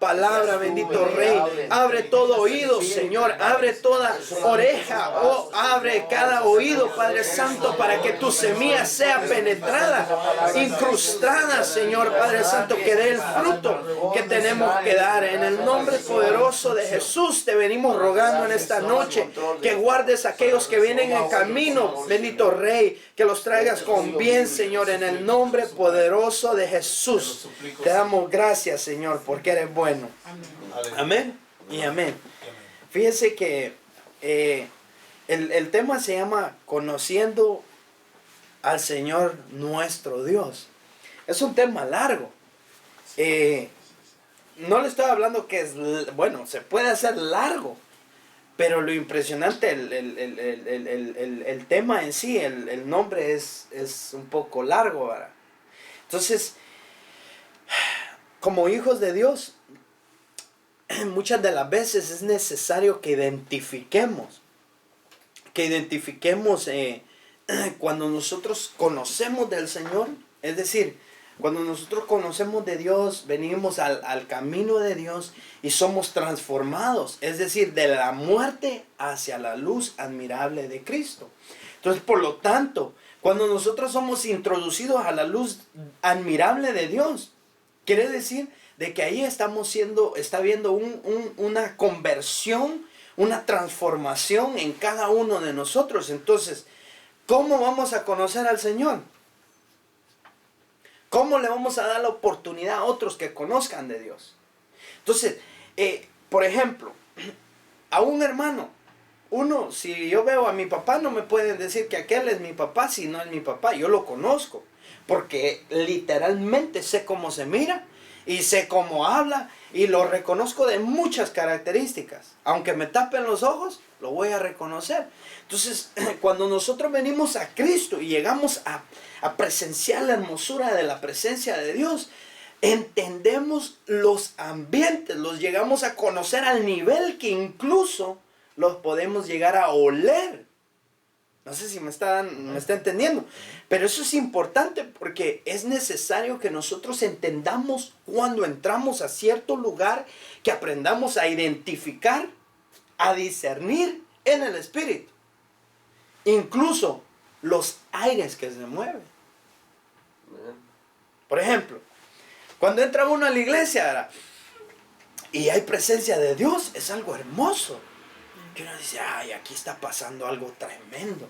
palabra, bendito Rey. Abre todo oído, Señor. Abre toda oreja. Oh, abre cada oído, Padre Santo, para que tu semilla sea penetrada, incrustada, Señor, Padre Santo, que dé el fruto que tenemos que dar. En el nombre poderoso de Jesús te venimos rogando en esta noche que guardes a aquellos que vienen en camino, bendito Rey, que los traigas con bien, Señor, en el nombre poderoso de Jesús. Te damos gracias, Señor, porque eres bueno. Amén y amén. Fíjese que el tema se llama Conociendo al Señor nuestro Dios. Es un tema largo. No le estoy hablando que es, bueno, se puede hacer largo, pero lo impresionante, el tema en sí, el nombre es un poco largo, ¿verdad? Entonces, como hijos de Dios, muchas de las veces es necesario que identifiquemos cuando nosotros conocemos del Señor, es decir, cuando nosotros conocemos de Dios, venimos al camino de Dios y somos transformados, es decir, de la muerte hacia la luz admirable de Cristo. Entonces, por lo tanto, cuando nosotros somos introducidos a la luz admirable de Dios, quiere decir de que ahí está habiendo una conversión, una transformación en cada uno de nosotros. Entonces, ¿cómo vamos a conocer al Señor? ¿Cómo le vamos a dar la oportunidad a otros que conozcan de Dios? Entonces, por ejemplo, a un hermano, si yo veo a mi papá, no me pueden decir que aquel es mi papá si no es mi papá. Yo lo conozco, porque literalmente sé cómo se mira y sé cómo habla y lo reconozco de muchas características. Aunque me tapen los ojos, lo voy a reconocer. Entonces, cuando nosotros venimos a Cristo y llegamos a presenciar la hermosura de la presencia de Dios, entendemos los ambientes, los llegamos a conocer al nivel que incluso los podemos llegar a oler. No sé si me está entendiendo, pero eso es importante porque es necesario que nosotros entendamos cuando entramos a cierto lugar, que aprendamos a identificar, a discernir en el Espíritu, incluso los aires que se mueven. Por ejemplo, cuando entra uno a la iglesia y hay presencia de Dios, es algo hermoso. Que uno dice, ay, aquí está pasando algo tremendo.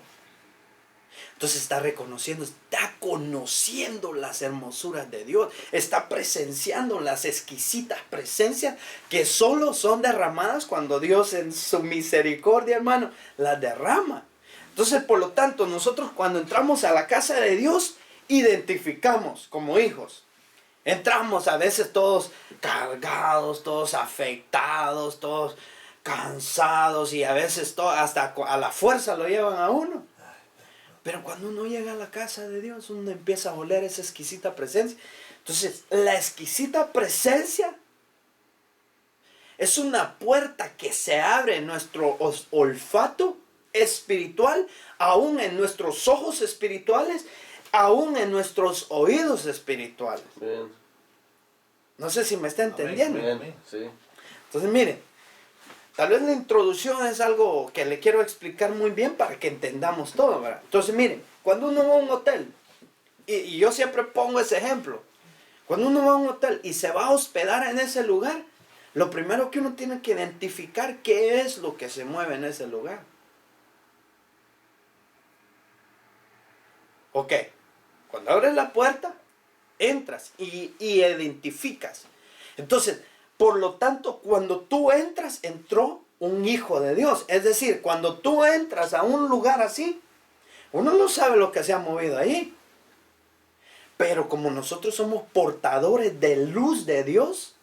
Entonces está reconociendo, está conociendo las hermosuras de Dios. Está presenciando las exquisitas presencias que solo son derramadas cuando Dios en su misericordia, hermano, las derrama. Entonces, por lo tanto, nosotros cuando entramos a la casa de Dios, identificamos como hijos. Entramos a veces todos cargados, todos afectados, todos cansados y a veces hasta a la fuerza lo llevan a uno. Pero cuando uno llega a la casa de Dios, uno empieza a oler esa exquisita presencia. Entonces, la exquisita presencia es una puerta que se abre en nuestro olfato espiritual, aún en nuestros ojos espirituales, aún en nuestros oídos espirituales. Bien. No sé si me está entendiendo. Bien, bien, sí. Entonces, miren, tal vez la introducción es algo que le quiero explicar muy bien para que entendamos todo, ¿verdad? Entonces, miren, cuando uno va a un hotel, y yo siempre pongo ese ejemplo, cuando uno va a un hotel y se va a hospedar en ese lugar, lo primero que uno tiene que identificar qué es lo que se mueve en ese lugar. Ok, cuando abres la puerta, entras y identificas. Entonces, por lo tanto, cuando tú entras, entró un hijo de Dios. Es decir, cuando tú entras a un lugar así, uno no sabe lo que se ha movido ahí. Pero como nosotros somos portadores de luz de Dios,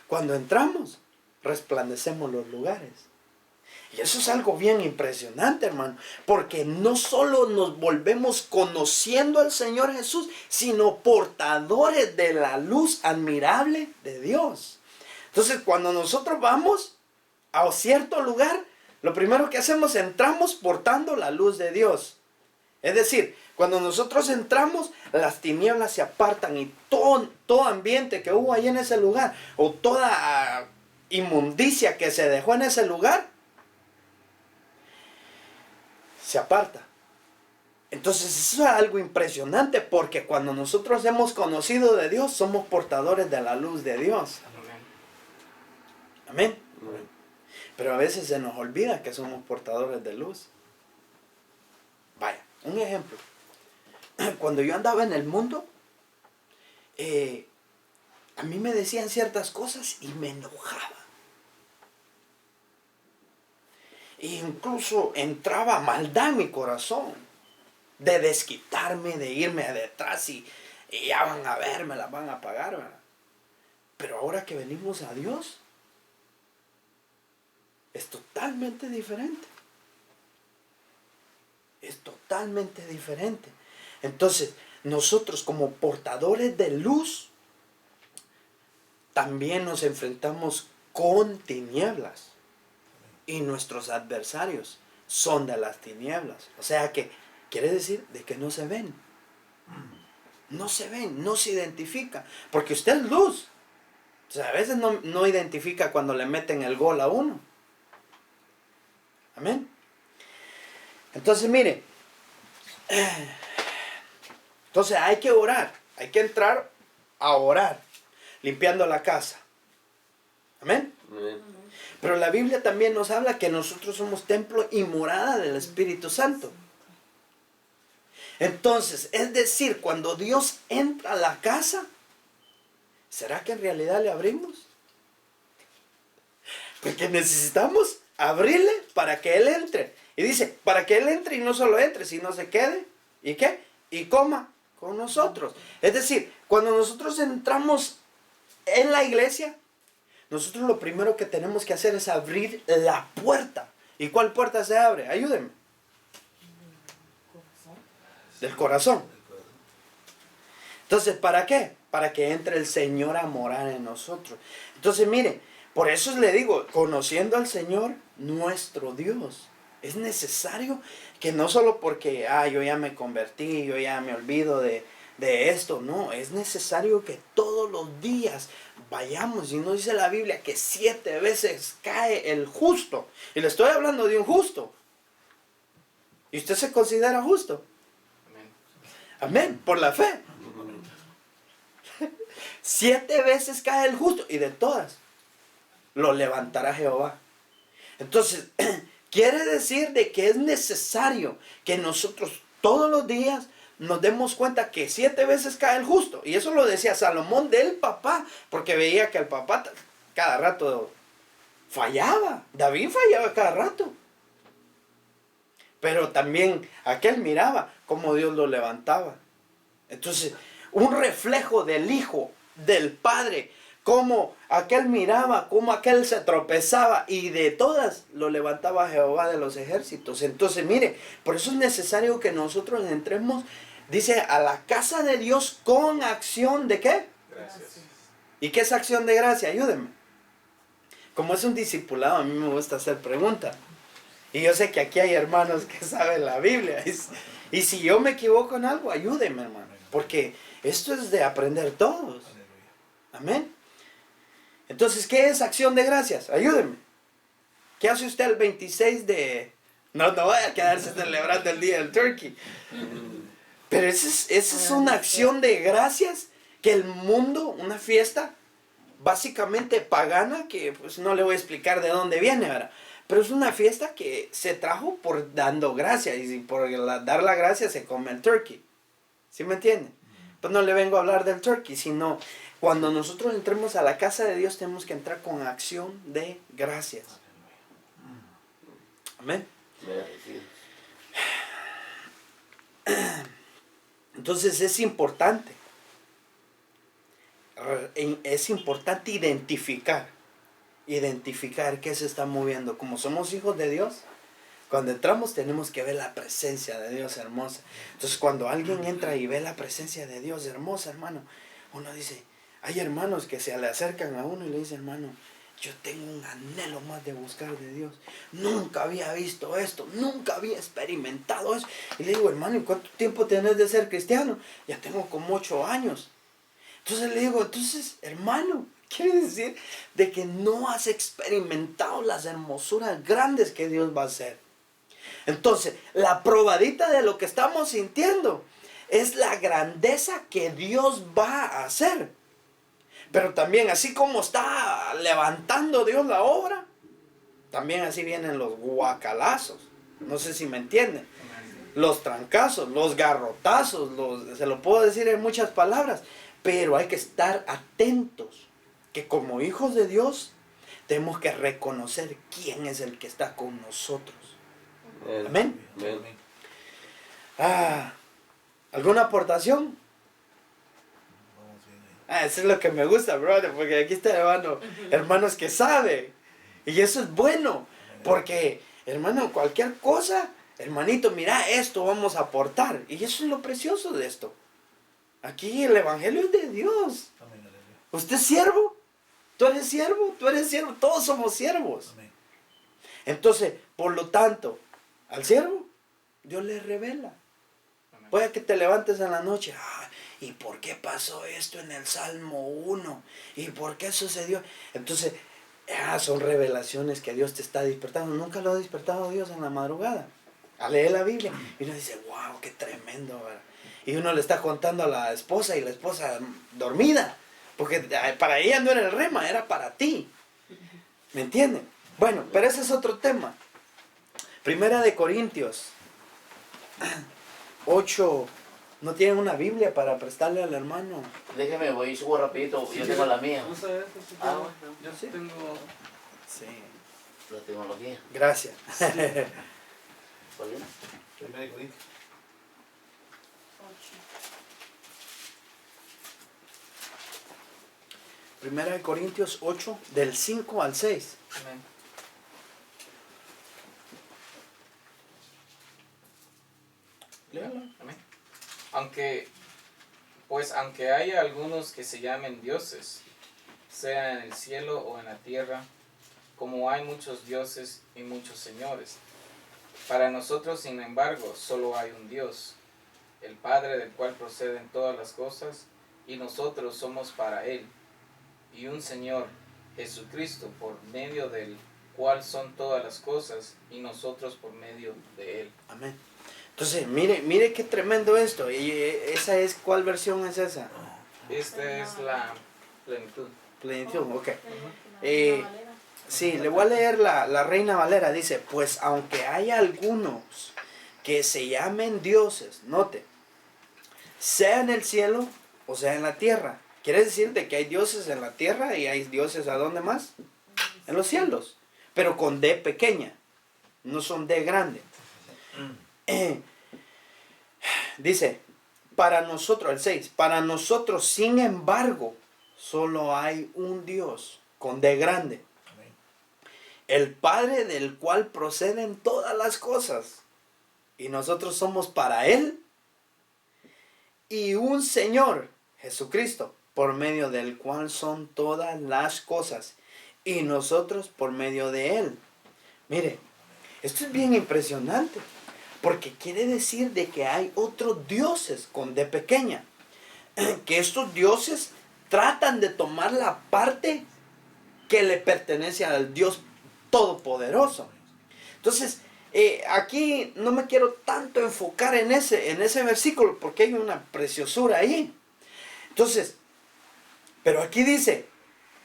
cuando entramos, resplandecemos los lugares. Y eso es algo bien impresionante, hermano, porque no solo nos volvemos conociendo al Señor Jesús, sino portadores de la luz admirable de Dios. Entonces, cuando nosotros vamos a cierto lugar, lo primero que hacemos, entramos portando la luz de Dios. Es decir, cuando nosotros entramos, las tinieblas se apartan y todo ambiente que hubo ahí en ese lugar, o toda inmundicia que se dejó en ese lugar, se aparta. Entonces eso es algo impresionante, porque cuando nosotros hemos conocido de Dios, somos portadores de la luz de Dios. Amén. Pero a veces se nos olvida que somos portadores de luz. Vaya, un ejemplo. Cuando yo andaba en el mundo, a mí me decían ciertas cosas y me enojaba. E incluso entraba maldad en mi corazón, de desquitarme, de irme detrás y ya van a ver, me las van a pagar, ¿verdad? Pero ahora que venimos a Dios, es totalmente diferente. Es totalmente diferente. Entonces, nosotros como portadores de luz, también nos enfrentamos con tinieblas. Y nuestros adversarios son de las tinieblas. O sea que, quiere decir de que no se ven. No se ven, no se identifica. Porque usted es luz. O sea, a veces no identifica cuando le meten el gol a uno. Amén. Entonces, mire. Entonces hay que orar. Hay que entrar a orar. Limpiando la casa. Amén. Amén. Pero la Biblia también nos habla que nosotros somos templo y morada del Espíritu Santo. Entonces, es decir, cuando Dios entra a la casa, ¿será que en realidad le abrimos? Porque necesitamos abrirle para que Él entre. Y dice, para que Él entre y no solo entre, sino se quede. ¿Y qué? Y coma con nosotros. Es decir, cuando nosotros entramos en la iglesia, nosotros lo primero que tenemos que hacer es abrir la puerta. ¿Y cuál puerta se abre? Ayúdenme. Del corazón. Entonces, ¿para qué? Para que entre el Señor a morar en nosotros. Entonces, mire, por eso le digo, conociendo al Señor, nuestro Dios, es necesario que no solo porque, yo ya me convertí, yo ya me olvido de esto, no, es necesario que todos los días vayamos, y no dice la Biblia que 7 veces cae el justo, y le estoy hablando de un justo, y usted se considera justo. Amén, por la fe. 7 veces cae el justo, y de todas lo levantará Jehová. Entonces, quiere decir de que es necesario que nosotros todos los días nos demos cuenta que 7 veces cae el justo. Y eso lo decía Salomón del papá, porque veía que el papá cada rato fallaba. David fallaba cada rato. Pero también aquel miraba cómo Dios lo levantaba. Entonces, un reflejo del Hijo, del Padre, cómo aquel miraba, cómo aquel se tropezaba, y de todas lo levantaba Jehová de los ejércitos. Entonces, mire, por eso es necesario que nosotros entremos, dice, a la casa de Dios con acción de ¿qué? Gracias. ¿Y qué es acción de gracia? Ayúdenme. Como es un discipulado, a mí me gusta hacer preguntas. Y yo sé que aquí hay hermanos que saben la Biblia. Y si yo me equivoco en algo, ayúdenme, hermano. Porque esto es de aprender todos. Amén. Entonces, ¿qué es acción de gracias? Ayúdenme. ¿Qué hace usted el 26 de...? No vaya a quedarse celebrando el día del turkey. Pero esa es una acción de gracias que el mundo, una fiesta básicamente pagana, que pues no le voy a explicar de dónde viene, ¿verdad? Pero es una fiesta que se trajo por dando gracias, y por dar la gracia se come el turkey. ¿Sí me entienden? Pues no le vengo a hablar del turkey, sino cuando nosotros entremos a la casa de Dios tenemos que entrar con acción de gracias. Amén. Entonces es importante identificar qué se está moviendo. Como somos hijos de Dios, cuando entramos tenemos que ver la presencia de Dios hermosa. Entonces cuando alguien entra y ve la presencia de Dios hermosa, hermano, uno dice, hay hermanos que se le acercan a uno y le dicen, hermano, yo tengo un anhelo más de buscar de Dios. Nunca había visto esto, nunca había experimentado eso. Y le digo, hermano, ¿y cuánto tiempo tenés de ser cristiano? Ya tengo como 8 años. Entonces le digo, entonces, hermano, quiere decir de que no has experimentado las hermosuras grandes que Dios va a hacer. Entonces, la probadita de lo que estamos sintiendo es la grandeza que Dios va a hacer. Pero también, así como está levantando Dios la obra, también así vienen los guacalazos. No sé si me entienden. Los trancazos, los garrotazos, se lo puedo decir en muchas palabras. Pero hay que estar atentos. Que como hijos de Dios, tenemos que reconocer quién es el que está con nosotros. Amén. ¿Alguna aportación? Eso es lo que me gusta, brother, porque aquí está hermanos que saben. Y eso es bueno, porque, hermano, cualquier cosa, hermanito, mira, esto vamos a aportar. Y eso es lo precioso de esto. Aquí el evangelio es de Dios. ¿Usted es siervo? ¿Tú eres siervo? ¿Tú eres siervo? Todos somos siervos. Entonces, por lo tanto, al siervo, Dios le revela. Puede que te levantes en la noche. ¿Y por qué pasó esto en el Salmo 1? ¿Y por qué sucedió? Entonces, son revelaciones que Dios te está despertando. Nunca lo ha despertado Dios en la madrugada. A leer la Biblia. Y uno dice, wow, qué tremendo, ¿verdad? Y uno le está contando a la esposa y la esposa dormida. Porque para ella no era el rema, era para ti. ¿Me entienden? Bueno, pero ese es otro tema. Primera de Corintios 8. ¿No tienen una Biblia para prestarle al hermano? Déjeme, voy y subo rapidito, yo tengo la mía. Bueno, yo sí tengo... Sí. La tecnología. Gracias. ¿Cuál es? Primera de Corintios. Primera de Corintios 8, del 5 al 6. Amén. Léalo. Amén. Aunque haya algunos que se llamen dioses, sea en el cielo o en la tierra, como hay muchos dioses y muchos señores, para nosotros, sin embargo, solo hay un Dios, el Padre del cual proceden todas las cosas, y nosotros somos para Él, y un Señor, Jesucristo, por medio del cual son todas las cosas, y nosotros por medio de Él. Amén. Entonces, mire qué tremendo esto. ¿Y esa es cuál versión es esa? Esta es la plenitud. Plenitud, ok. Sí, le voy a leer la Reina Valera. Dice, pues aunque hay algunos que se llamen dioses, note, sea en el cielo o sea en la tierra. Quiere decir de que hay dioses en la tierra y hay dioses ¿a dónde más? En los cielos. Pero con D pequeña. No son D grande. Dice, para nosotros, el 6, para nosotros, sin embargo, solo hay un Dios con D grande. El Padre del cual proceden todas las cosas. Y nosotros somos para Él. Y un Señor, Jesucristo, por medio del cual son todas las cosas. Y nosotros por medio de Él. Mire, esto es bien impresionante. Porque quiere decir de que hay otros dioses con D pequeña. Que estos dioses tratan de tomar la parte que le pertenece al Dios Todopoderoso. Entonces, aquí no me quiero tanto enfocar en ese versículo porque hay una preciosura ahí. Entonces, pero aquí dice,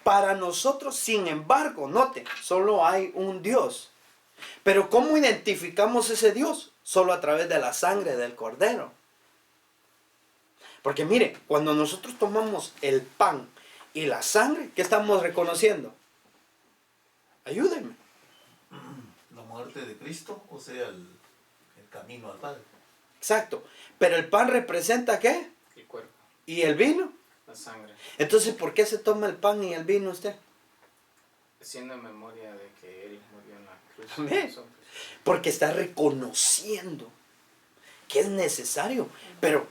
para nosotros, sin embargo, note, solo hay un Dios. Pero ¿cómo identificamos ese Dios? Solo a través de la sangre del Cordero. Porque mire, cuando nosotros tomamos el pan y la sangre, ¿qué estamos reconociendo? Ayúdenme. La muerte de Cristo, o sea, el camino al Padre. Exacto. Pero el pan representa ¿qué? El cuerpo, ¿Y el vino? la sangre, Entonces, ¿por qué se toma el pan y el vino usted? siendo en memoria de que Él murió en la cruz por Amén. nosotros. Porque está reconociendo que es necesario. Pero,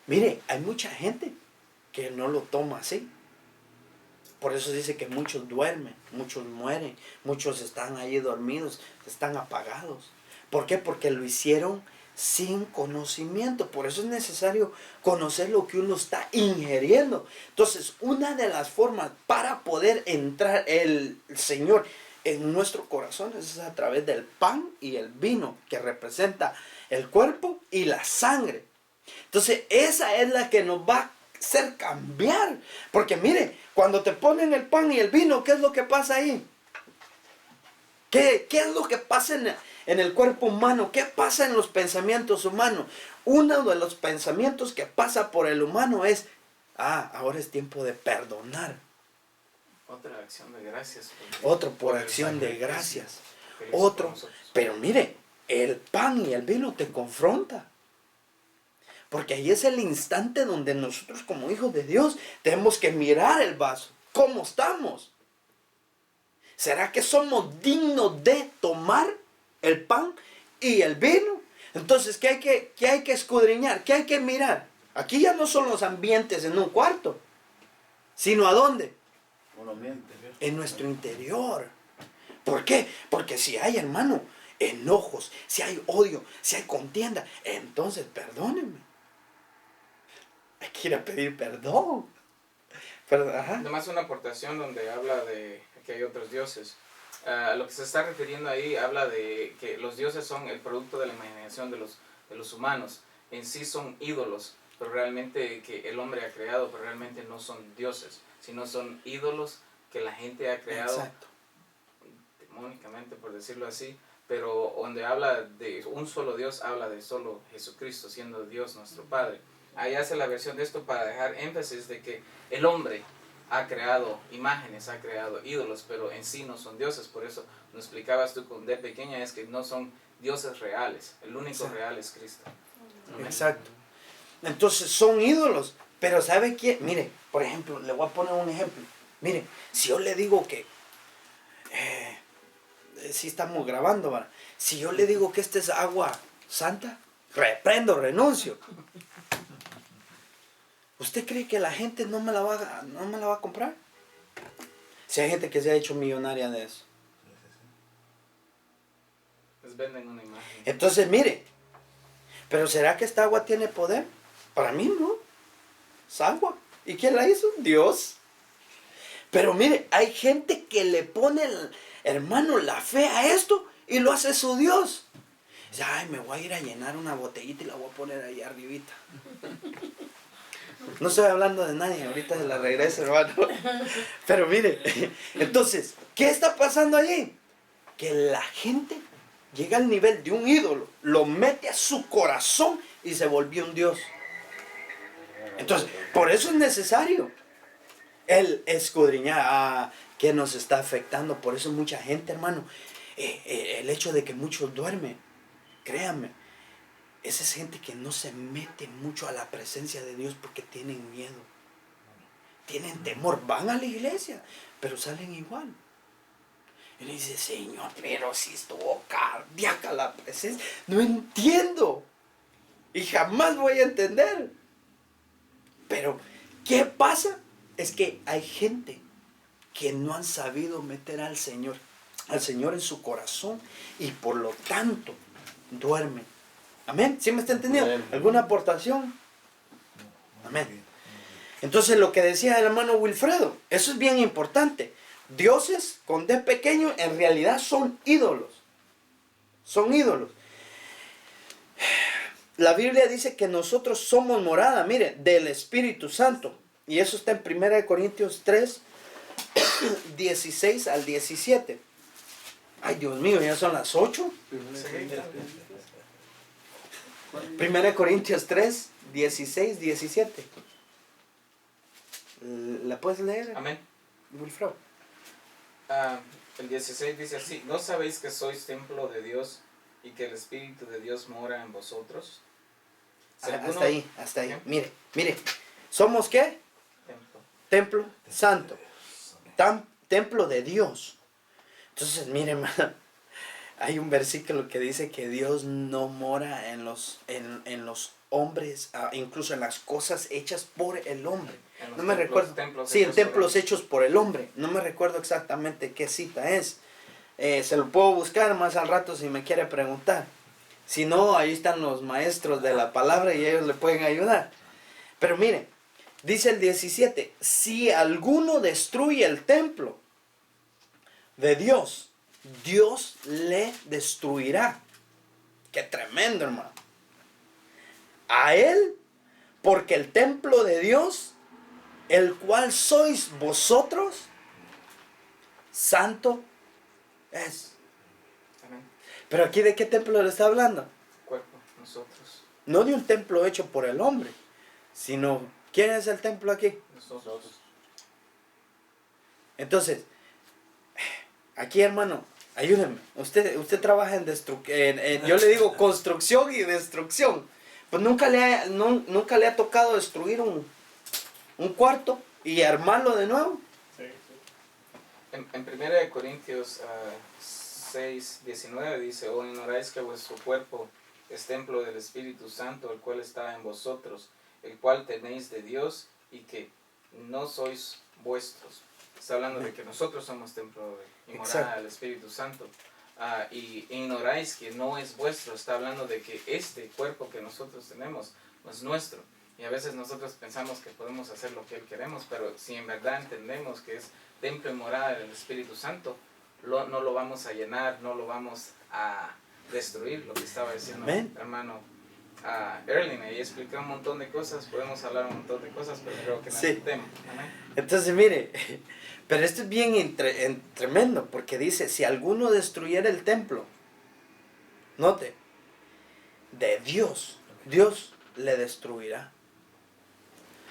mire, hay mucha gente que no lo toma así. Por eso dice que muchos duermen, muchos mueren, muchos están ahí dormidos, están apagados. ¿Por qué? Porque lo hicieron sin conocimiento. Por eso es necesario conocer lo que uno está ingiriendo. Entonces, una de las formas para poder entrar el Señor en nuestro corazón es a través del pan y el vino, que representa el cuerpo y la sangre. Entonces, esa es la que nos va a hacer cambiar. Porque mire, cuando te ponen el pan y el vino, ¿qué es lo que pasa ahí? ¿Qué es lo que pasa en el cuerpo humano? ¿Qué pasa en los pensamientos humanos? Uno de los pensamientos que pasa por el humano es, ahora es tiempo de perdonar. Otra acción de gracias. Otro por acción de gracias. Otro. Pero mire, el pan y el vino te confronta. Porque ahí es el instante donde nosotros como hijos de Dios tenemos que mirar el vaso. ¿Cómo estamos? ¿Será que somos dignos de tomar el pan y el vino? Entonces, ¿qué hay que escudriñar? ¿Qué hay que mirar? Aquí ya no son los ambientes en un cuarto, sino ¿a dónde? Un ambiente. En nuestro interior. ¿Por qué? Porque si hay, hermano, enojos, si hay odio, si hay contienda, entonces perdónenme. Hay que ir a pedir perdón. Además, una aportación donde habla de que hay otros dioses. Lo que se está refiriendo ahí habla de que los dioses son el producto de la imaginación de los humanos. En sí son ídolos, pero realmente que el hombre ha creado, pero realmente no son dioses, sino son ídolos que la gente ha creado. Exacto. Demónicamente, por decirlo así, pero donde habla de un solo Dios, habla de solo Jesucristo siendo Dios nuestro Padre. Ahí hace la versión de esto para dejar énfasis de que el hombre ha creado imágenes, ha creado ídolos, pero en sí no son dioses. Por eso nos explicabas tú de pequeña, es que no son dioses reales. El único real es Cristo. Exacto. Entonces son ídolos. Pero ¿sabe qué? Mire, por ejemplo, le voy a poner un ejemplo. Mire, si yo le digo que... si estamos grabando, ¿verdad? Si yo le digo que esta es agua santa, reprendo, renuncio. ¿Usted cree que la gente no me la va a comprar? Si hay gente que se ha hecho millonaria de eso. Les venden una imagen. Entonces, mire, ¿pero será que esta agua tiene poder? Para mí no. Es agua. ¿Y quién la hizo? Dios. Pero mire, hay gente que le pone, hermano, la fe a esto y lo hace su Dios. Dice, ay, me voy a ir a llenar una botellita y la voy a poner ahí arribita. No estoy hablando de nadie, ahorita se la regreso, hermano. Pero mire, entonces, ¿qué está pasando allí? Que la gente llega al nivel de un ídolo, lo mete a su corazón y se volvió un Dios. Entonces, por eso es necesario el escudriñar que nos está afectando. Por eso mucha gente, hermano, el hecho de que muchos duermen, créanme, esa es gente que no se mete mucho a la presencia de Dios porque tienen miedo, tienen temor, van a la iglesia, pero salen igual. Y le dice, Señor, pero si estuvo cardíaca la presencia, no entiendo y jamás voy a entender. Pero, ¿qué pasa? Es que hay gente que no han sabido meter al Señor en su corazón y por lo tanto duermen. Amén. ¿Sí me está entendiendo? ¿Alguna aportación? Amén. Entonces lo que decía el hermano Wilfredo, eso es bien importante. Dioses con D pequeño en realidad son ídolos. Son ídolos. La Biblia dice que nosotros somos morada, mire, del Espíritu Santo. Y eso está en 1 Corintios 3, 16 al 17. Ay, Dios mío, ya son las 8. 1 Corintios 3, 16, 17. ¿La puedes leer? Amén. Wilfredo. El 16 dice así: ¿no sabéis que sois templo de Dios y que el Espíritu de Dios mora en vosotros? Hasta ahí. ¿Qué? Mire. ¿Somos qué? Templo santo. Templo de Dios. Entonces, mire, hermano, hay un versículo que dice que Dios no mora en los hombres, incluso en las cosas hechas por el hombre. No me recuerdo. Sí, en templos hechos por el hombre. No me recuerdo exactamente qué cita es. Se lo puedo buscar más al rato si me quiere preguntar. Si no, ahí están los maestros de la palabra y ellos le pueden ayudar. Pero mire, dice el 17, si alguno destruye el templo de Dios, Dios le destruirá. Qué tremendo, hermano. A él, porque el templo de Dios, el cual sois vosotros, santo es. Amén. Pero aquí, ¿de qué templo le está hablando? Cuerpo, nosotros. No de un templo hecho por el hombre, sino, ¿quién es el templo aquí? Nosotros. Entonces, aquí, hermano, ayúdenme. Usted trabaja en yo le digo construcción y destrucción. Pues nunca le ha tocado destruir un cuarto y armarlo de nuevo. Sí, sí. En 1 Corintios 6, 19 dice, o ignoráis que vuestro cuerpo es templo del Espíritu Santo, el cual está en vosotros, el cual tenéis de Dios y que no sois vuestros. Está hablando de que nosotros somos templo y morada del Espíritu Santo. Y ignoráis que no es vuestro. Está hablando de que este cuerpo que nosotros tenemos no es nuestro. Y a veces nosotros pensamos que podemos hacer lo que Él queremos, pero si en verdad entendemos que es templo y morada del Espíritu Santo, no lo vamos a llenar, no lo vamos a destruir, lo que estaba diciendo mi hermano Erling. Ahí expliqué un montón de cosas, podemos hablar un montón de cosas, pero creo que no es el tema. Amén. Entonces, mire, pero esto es bien tremendo, porque dice, si alguno destruyera el templo, note, de Dios, Dios le destruirá.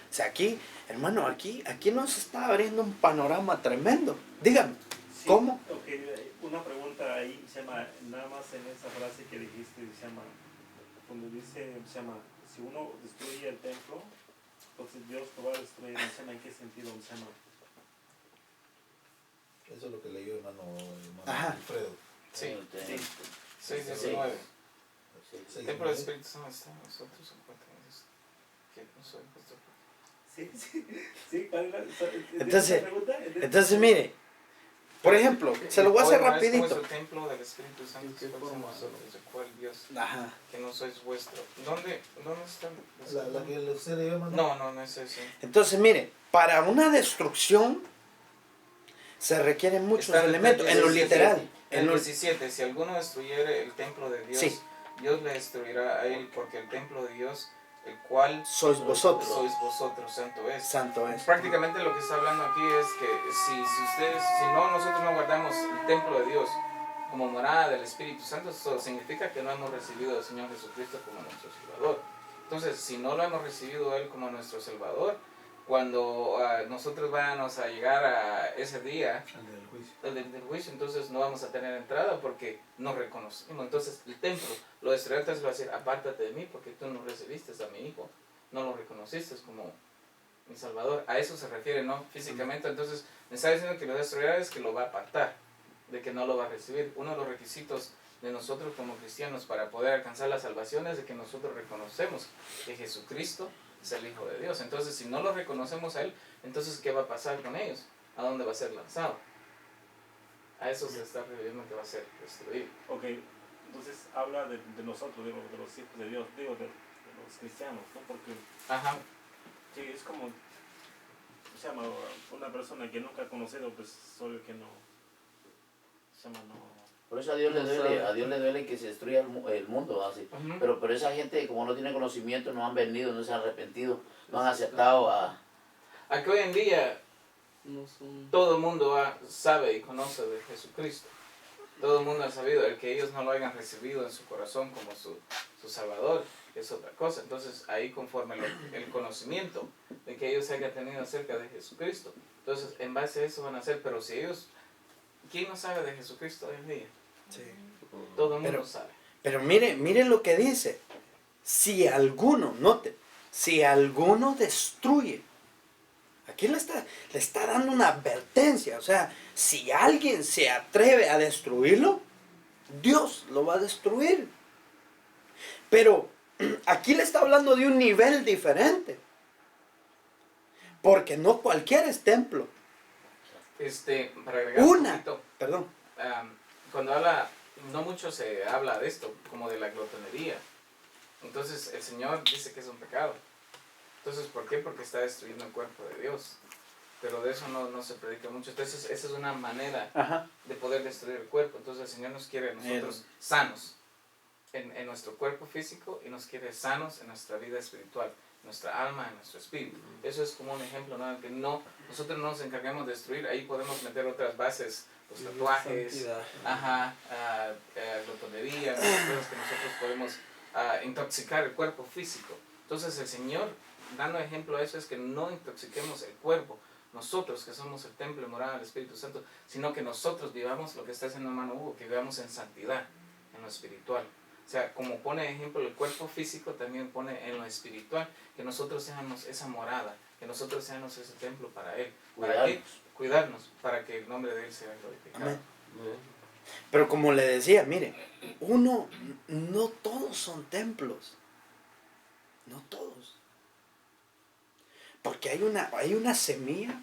O sea, aquí, hermano, aquí nos está abriendo un panorama tremendo. Dígame, Sí, ¿cómo? Okay. Una pregunta ahí, se llama, nada más en esa frase que dijiste, se llama, cuando dice, se llama, si uno destruye el templo, entonces Dios lo va a destruir, se llama, ¿en qué sentido, se llama? Eso es lo que leyó hermano Ajá. Alfredo. Sí, Sí. 6, 19. Sí, El templo del Espíritu Santo está en nosotros, que no soy vuestro. Sí, ¿cuál es la Entonces, pregunta? Entonces, mire, por ejemplo, se lo voy a hacer rapidito. Es el templo del Espíritu Santo, que somos nosotros, el cual Dios, Ajá. que no sois vuestro. ¿Dónde están? La que usted leyó hermano. No es ese. Entonces, mire, para una destrucción se requieren muchos Está elementos, en lo 17, literal. En el 17, si alguno destruyere el templo de Dios, Sí. Dios le destruirá a él, porque el templo de Dios, el cual Sois vosotros. santo es. Santo es. Prácticamente lo que está hablando aquí es que si nosotros no guardamos el templo de Dios como morada del Espíritu Santo, eso significa que no hemos recibido al Señor Jesucristo como nuestro Salvador. Entonces, si no lo hemos recibido a Él como nuestro Salvador, cuando nosotros vayamos a llegar a ese día, El del juicio. el del juicio, entonces no vamos a tener entrada porque no reconocimos. Entonces el templo lo destruirá, entonces va a decir, apártate de mí porque tú no recibiste a mi hijo, no lo reconociste como mi Salvador. A eso se refiere, ¿no? Físicamente. Entonces me está diciendo que lo destruirá es que lo va a apartar, de que no lo va a recibir. Uno de los requisitos de nosotros como cristianos para poder alcanzar la salvación es de que nosotros reconocemos que Jesucristo es el Hijo de Dios. Entonces, si no lo reconocemos a Él, entonces, ¿qué va a pasar con ellos? ¿A dónde va a ser lanzado? A eso se está refiriendo que va a ser destruido. Ok, entonces habla de nosotros, de los hijos de Dios, digo, de los cristianos, ¿no? Porque Ajá. sí, es como, se llama, una persona que nunca ha conocido, pues, obvio que no, se llama, no. Por eso a Dios le No duele, sabe. a Dios le duele que se destruya el mundo, así. Ujú. Pero esa gente, como no tiene conocimiento, no han venido, no se han arrepentido, no han aceptado a... A que hoy en día todo el mundo sabe y conoce de Jesucristo. Todo el mundo ha sabido. El que ellos no lo hayan recibido en su corazón como su Salvador es otra cosa. Entonces ahí conforme el conocimiento de que ellos hayan tenido acerca de Jesucristo, entonces en base a eso van a hacer. Pero si ellos, ¿quién no sabe de Jesucristo hoy en día? Sí. Todo el mundo Pero- sabe. Pero mire lo que dice. Si alguno, note, si alguno destruye. Aquí le está dando una advertencia. O sea, si alguien se atreve a destruirlo, Dios lo va a destruir. Pero aquí le está hablando de un nivel diferente. Porque no cualquiera es templo. Para agregar un Una. poquito, Perdón. cuando habla, no mucho se habla de esto, como de la glotonería. Entonces el Señor dice que es un pecado. Entonces, ¿por qué? Porque está destruyendo el cuerpo de Dios. Pero de eso no se predica mucho. Entonces, esa es una manera Ajá. de poder destruir el cuerpo. Entonces, el Señor nos quiere a nosotros sanos en nuestro cuerpo físico y nos quiere sanos en nuestra vida espiritual, nuestra alma, en nuestro espíritu. Eso es como un ejemplo, ¿no? Que nosotros no nos encargamos de destruir. Ahí podemos meter otras bases, los tatuajes, glotonería, muchas cosas que nosotros podemos intoxicar el cuerpo físico. Entonces, el Señor, dando ejemplo a eso, es que no intoxiquemos el cuerpo. Nosotros, que somos el templo y morada del Espíritu Santo, sino que nosotros vivamos lo que está haciendo hermano Hugo, que vivamos en santidad, en lo espiritual. O sea, como pone ejemplo el cuerpo físico, también pone en lo espiritual, que nosotros seamos esa morada, que nosotros seamos ese templo para Él. ¿Para qué? Cuidarnos, para que el nombre de Él sea glorificado. Amén. Pero como le decía, mire, no todos son templos. No todos. Porque hay una semilla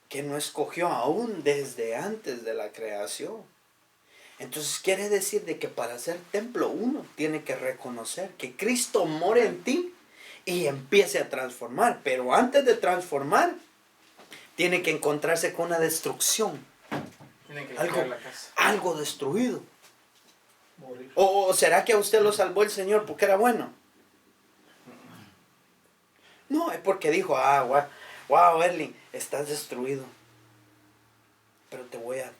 que no escogió aún desde antes de la creación. Entonces quiere decir de que para ser templo uno tiene que reconocer que Cristo mora en ti y empiece a transformar. Pero antes de transformar, tiene que encontrarse con una destrucción. Tienen que limpiar la casa. Algo destruido. Morir. ¿O será que a usted lo salvó el Señor porque era bueno? No, es porque dijo, wow, Erling, estás destruido. Pero te voy a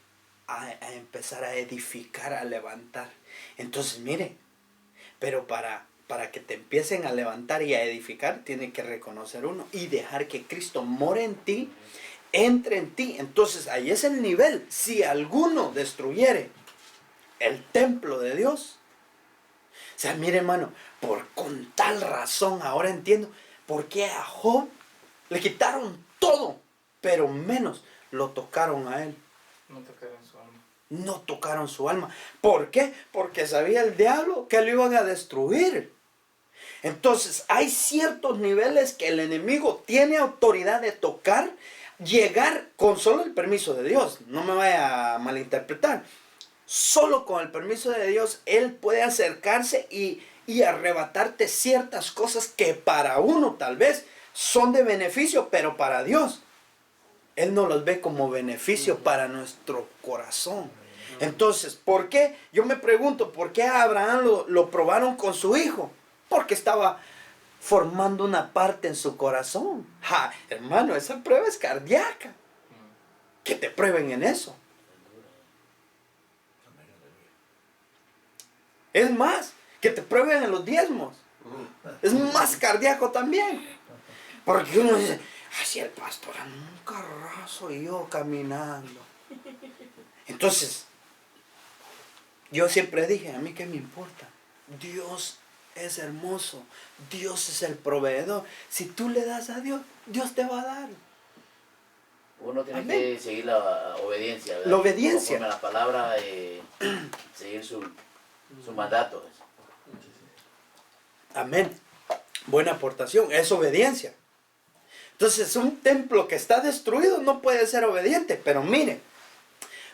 empezar a edificar, a levantar. Entonces, mire, pero para que te empiecen a levantar y a edificar, tiene que reconocer uno y dejar que Cristo more en ti, entre en ti. Entonces, ahí es el nivel. Si alguno destruyere el templo de Dios, o sea, mire, hermano, con tal razón ahora entiendo por qué a Job le quitaron todo, pero menos lo tocaron a él. No tocaron su alma. No tocaron su alma. ¿Por qué? Porque sabía el diablo que lo iban a destruir. Entonces, hay ciertos niveles que el enemigo tiene autoridad de tocar, llegar con solo el permiso de Dios. No me vaya a malinterpretar. Solo con el permiso de Dios, Él puede acercarse y arrebatarte ciertas cosas que para uno tal vez son de beneficio, pero para Dios Él no los ve como beneficio para nuestro corazón. Entonces, ¿por qué? Yo me pregunto, ¿por qué a Abraham lo probaron con su hijo? Porque estaba formando una parte en su corazón. Hermano, esa prueba es cardíaca. Que te prueben en eso. Es más, que te prueben en los diezmos. Es más cardíaco también. Porque uno dice, así el pastor anda un carrazo y yo caminando. Entonces, yo siempre dije, a mí qué me importa. Dios es hermoso. Dios es el proveedor. Si tú le das a Dios, Dios te va a dar. Uno tiene Amén. que seguir la obediencia, ¿verdad? La obediencia. Conforme a la palabra, seguir su mandato. Amén. Buena aportación. Es obediencia. Entonces, un templo que está destruido no puede ser obediente. Pero mire,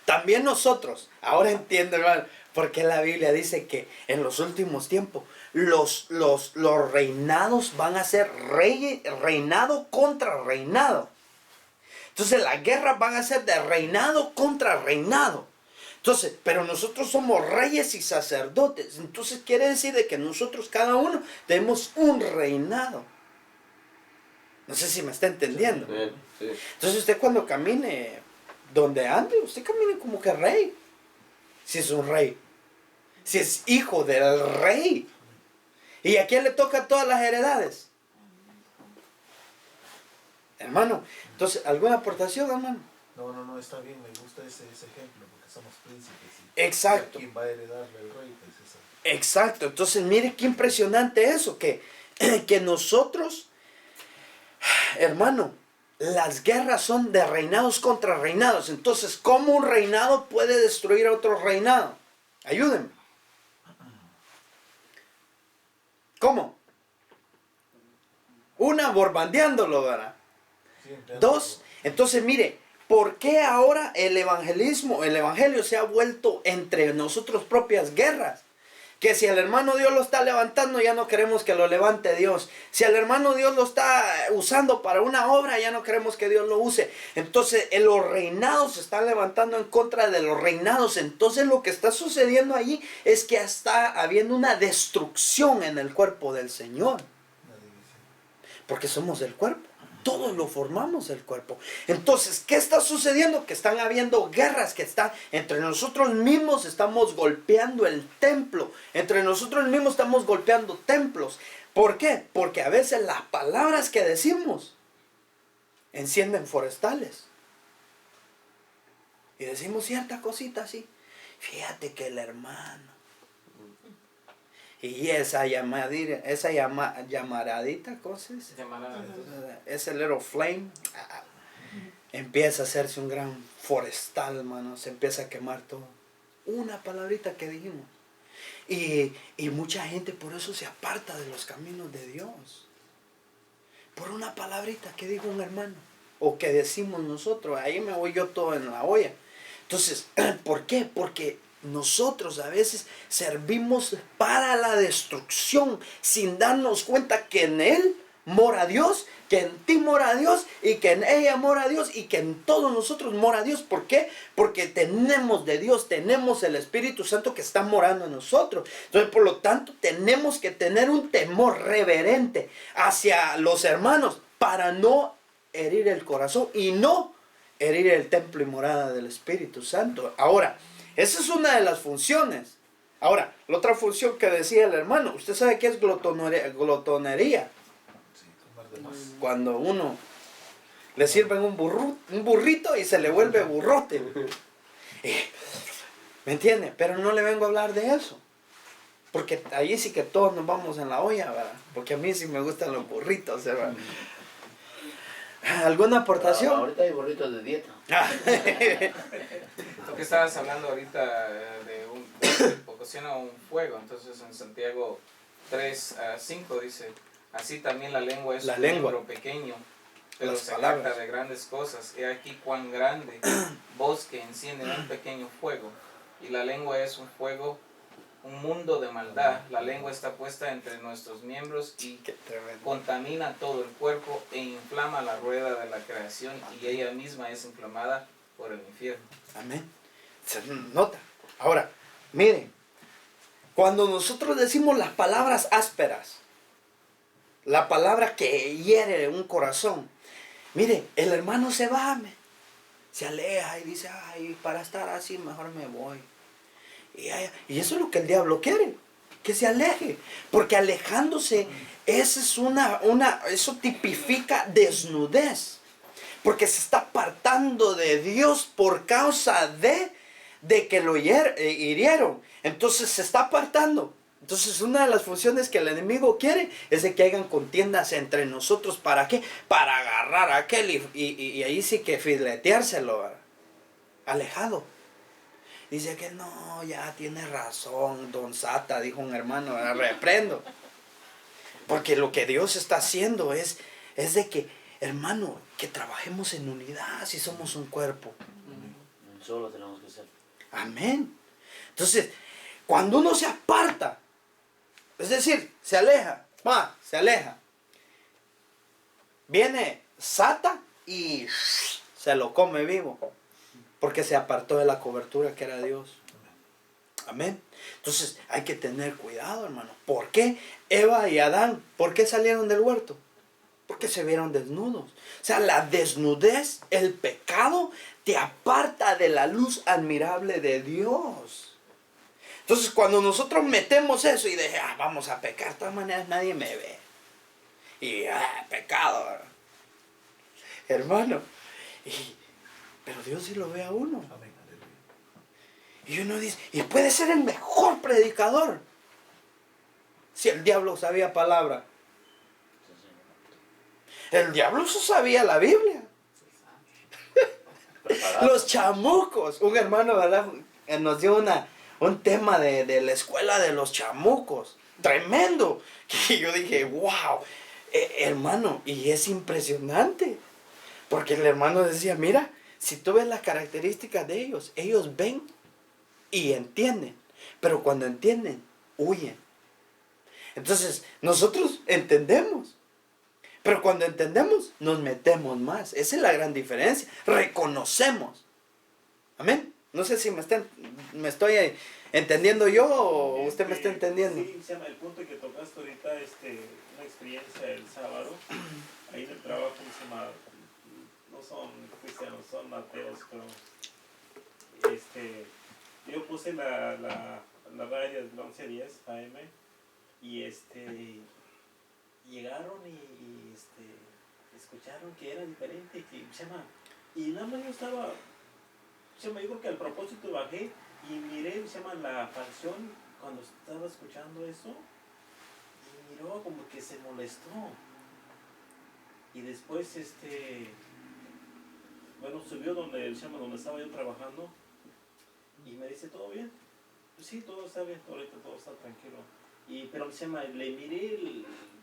también nosotros, ahora entiendo, hermano, porque la Biblia dice que en los últimos tiempos los reinados van a ser reinado contra reinado. Entonces las guerras van a ser de reinado contra reinado. Entonces, pero nosotros somos reyes y sacerdotes. Entonces quiere decir de que nosotros cada uno tenemos un reinado. No sé si me está entendiendo. Sí. Entonces usted cuando camine donde ande, usted camine como que rey. Si es un rey. Si es hijo del rey. ¿Y a quién le toca todas las heredades? Hermano, entonces, ¿alguna aportación, hermano? No, está bien, me gusta ese ejemplo, porque somos príncipes. Exacto. ¿Quién va a heredarle al rey? Pues esa. Exacto. Entonces, mire qué impresionante eso, que nosotros, hermano, las guerras son de reinados contra reinados. Entonces, ¿cómo un reinado puede destruir a otro reinado? Ayúdenme. ¿Cómo? Una, borbandeándolo, ¿verdad? Sí, entiendo. Dos, entonces mire, ¿por qué ahora el evangelio se ha vuelto entre nosotros propias guerras? Que si el hermano Dios lo está levantando, ya no queremos que lo levante Dios. Si el hermano Dios lo está usando para una obra, ya no queremos que Dios lo use. Entonces los reinados se están levantando en contra de los reinados. Entonces lo que está sucediendo allí es que está habiendo una destrucción en el cuerpo del Señor. Una división. Porque somos el cuerpo. Todos lo formamos el cuerpo. Entonces, ¿qué está sucediendo? Que están habiendo guerras, que están entre nosotros mismos, estamos golpeando el templo. Entre nosotros mismos estamos golpeando templos. ¿Por qué? Porque a veces las palabras que decimos encienden forestales. Y decimos cierta cosita así. Fíjate que el hermano. Y esa llamaradita, cosas. Ese little flame empieza a hacerse un gran forestal, hermano. Se empieza a quemar todo. Una palabrita que dijimos. Y mucha gente por eso se aparta de los caminos de Dios. Por una palabrita que dijo un hermano. O que decimos nosotros. Ahí me voy yo todo en la olla. Entonces, ¿por qué? Porque nosotros a veces servimos para la destrucción sin darnos cuenta que en Él mora Dios, que en ti mora Dios y que en ella mora Dios y que en todos nosotros mora Dios. ¿Por qué? Porque tenemos de Dios, tenemos el Espíritu Santo que está morando en nosotros. Entonces, por lo tanto, tenemos que tener un temor reverente hacia los hermanos para no herir el corazón y no herir el templo y morada del Espíritu Santo. Ahora, esa es una de las funciones. Ahora, la otra función que decía el hermano, usted sabe qué es glotonería. Sí, tomar de más. Cuando uno le sirven un burrito y se le vuelve burrote. ¿Me entiende? Pero no le vengo a hablar de eso. Porque ahí sí que todos nos vamos en la olla, ¿verdad? Porque a mí sí me gustan los burritos, ¿verdad? ¿Alguna aportación? Ahorita hay burritos de dieta. Tú que estabas hablando ahorita ocasiona un fuego, entonces en Santiago 3:5 dice, así también la lengua es un miembro pequeño, pero Las se palabras. jacta de grandes cosas. He aquí cuán grande voz que enciende un pequeño fuego, y la lengua es un fuego, un mundo de maldad. La lengua está puesta entre nuestros miembros y Qué tremendo. contamina todo el cuerpo e inflama la rueda de la creación, y ella misma es inflamada por el infierno. Amén. Se nota. Ahora, miren, cuando nosotros decimos las palabras ásperas, la palabra que hiere un corazón, mire, el hermano se va, se aleja y dice, ay, para estar así mejor me voy. Y eso es lo que el diablo quiere, que se aleje, porque alejándose, eso tipifica desnudez, porque se está apartando de Dios por causa de que lo hirieron. Entonces se está apartando. Entonces una de las funciones que el enemigo quiere es de que hagan contiendas entre nosotros. ¿Para qué? Para agarrar a aquel y ahí sí que fileteárselo, ¿verdad? Alejado. Dice que no, ya tiene razón, don Sata, dijo un hermano, reprendo. Porque lo que Dios está haciendo es de que, hermano, que trabajemos en unidad si somos un cuerpo. Solo tenemos que ser. Amén. Entonces, cuando uno se aparta, es decir, se aleja, se aleja, viene Sata y se lo come vivo, porque se apartó de la cobertura que era Dios. Amén. Entonces, hay que tener cuidado, hermano. ¿Por qué Eva y Adán, por qué salieron del huerto? Porque se vieron desnudos. O sea, la desnudez, el pecado, te aparta de la luz admirable de Dios. Entonces, cuando nosotros metemos eso y de, vamos a pecar, de todas maneras nadie me ve. Y, pecado. Hermano. Pero Dios sí lo ve a uno. Amén, aleluya. Y uno dice, y puede ser el mejor predicador. Si el diablo sabía palabra. El diablo sabía la Biblia. Los chamucos. Un hermano, ¿verdad? Nos dio una un tema de la escuela de los chamucos. Tremendo. Y yo dije, wow, hermano, y es impresionante. Porque el hermano decía, mira, si tú ves las características de ellos ven y entienden. Pero cuando entienden, huyen. Entonces, nosotros entendemos. Pero cuando entendemos, nos metemos más. Esa es la gran diferencia. Reconocemos. Amén. No sé si me estoy entendiendo yo o usted me está entendiendo. Sí, se llama el punto que tocaste ahorita, una experiencia el sábado, ahí en el trabajo, se llama, no son cristianos, son ateos, pero yo puse la radio de 11 a 10 AM y llegaron y escucharon que era diferente, que se llama, y nada más yo estaba, se me dijo que al propósito bajé y miré, se llama, la canción cuando estaba escuchando eso y miró como que se molestó y después bueno, subió donde estaba yo trabajando y me dice, ¿todo bien? Pues sí, todo está bien, ahorita todo está tranquilo. Pero se llama, le miré,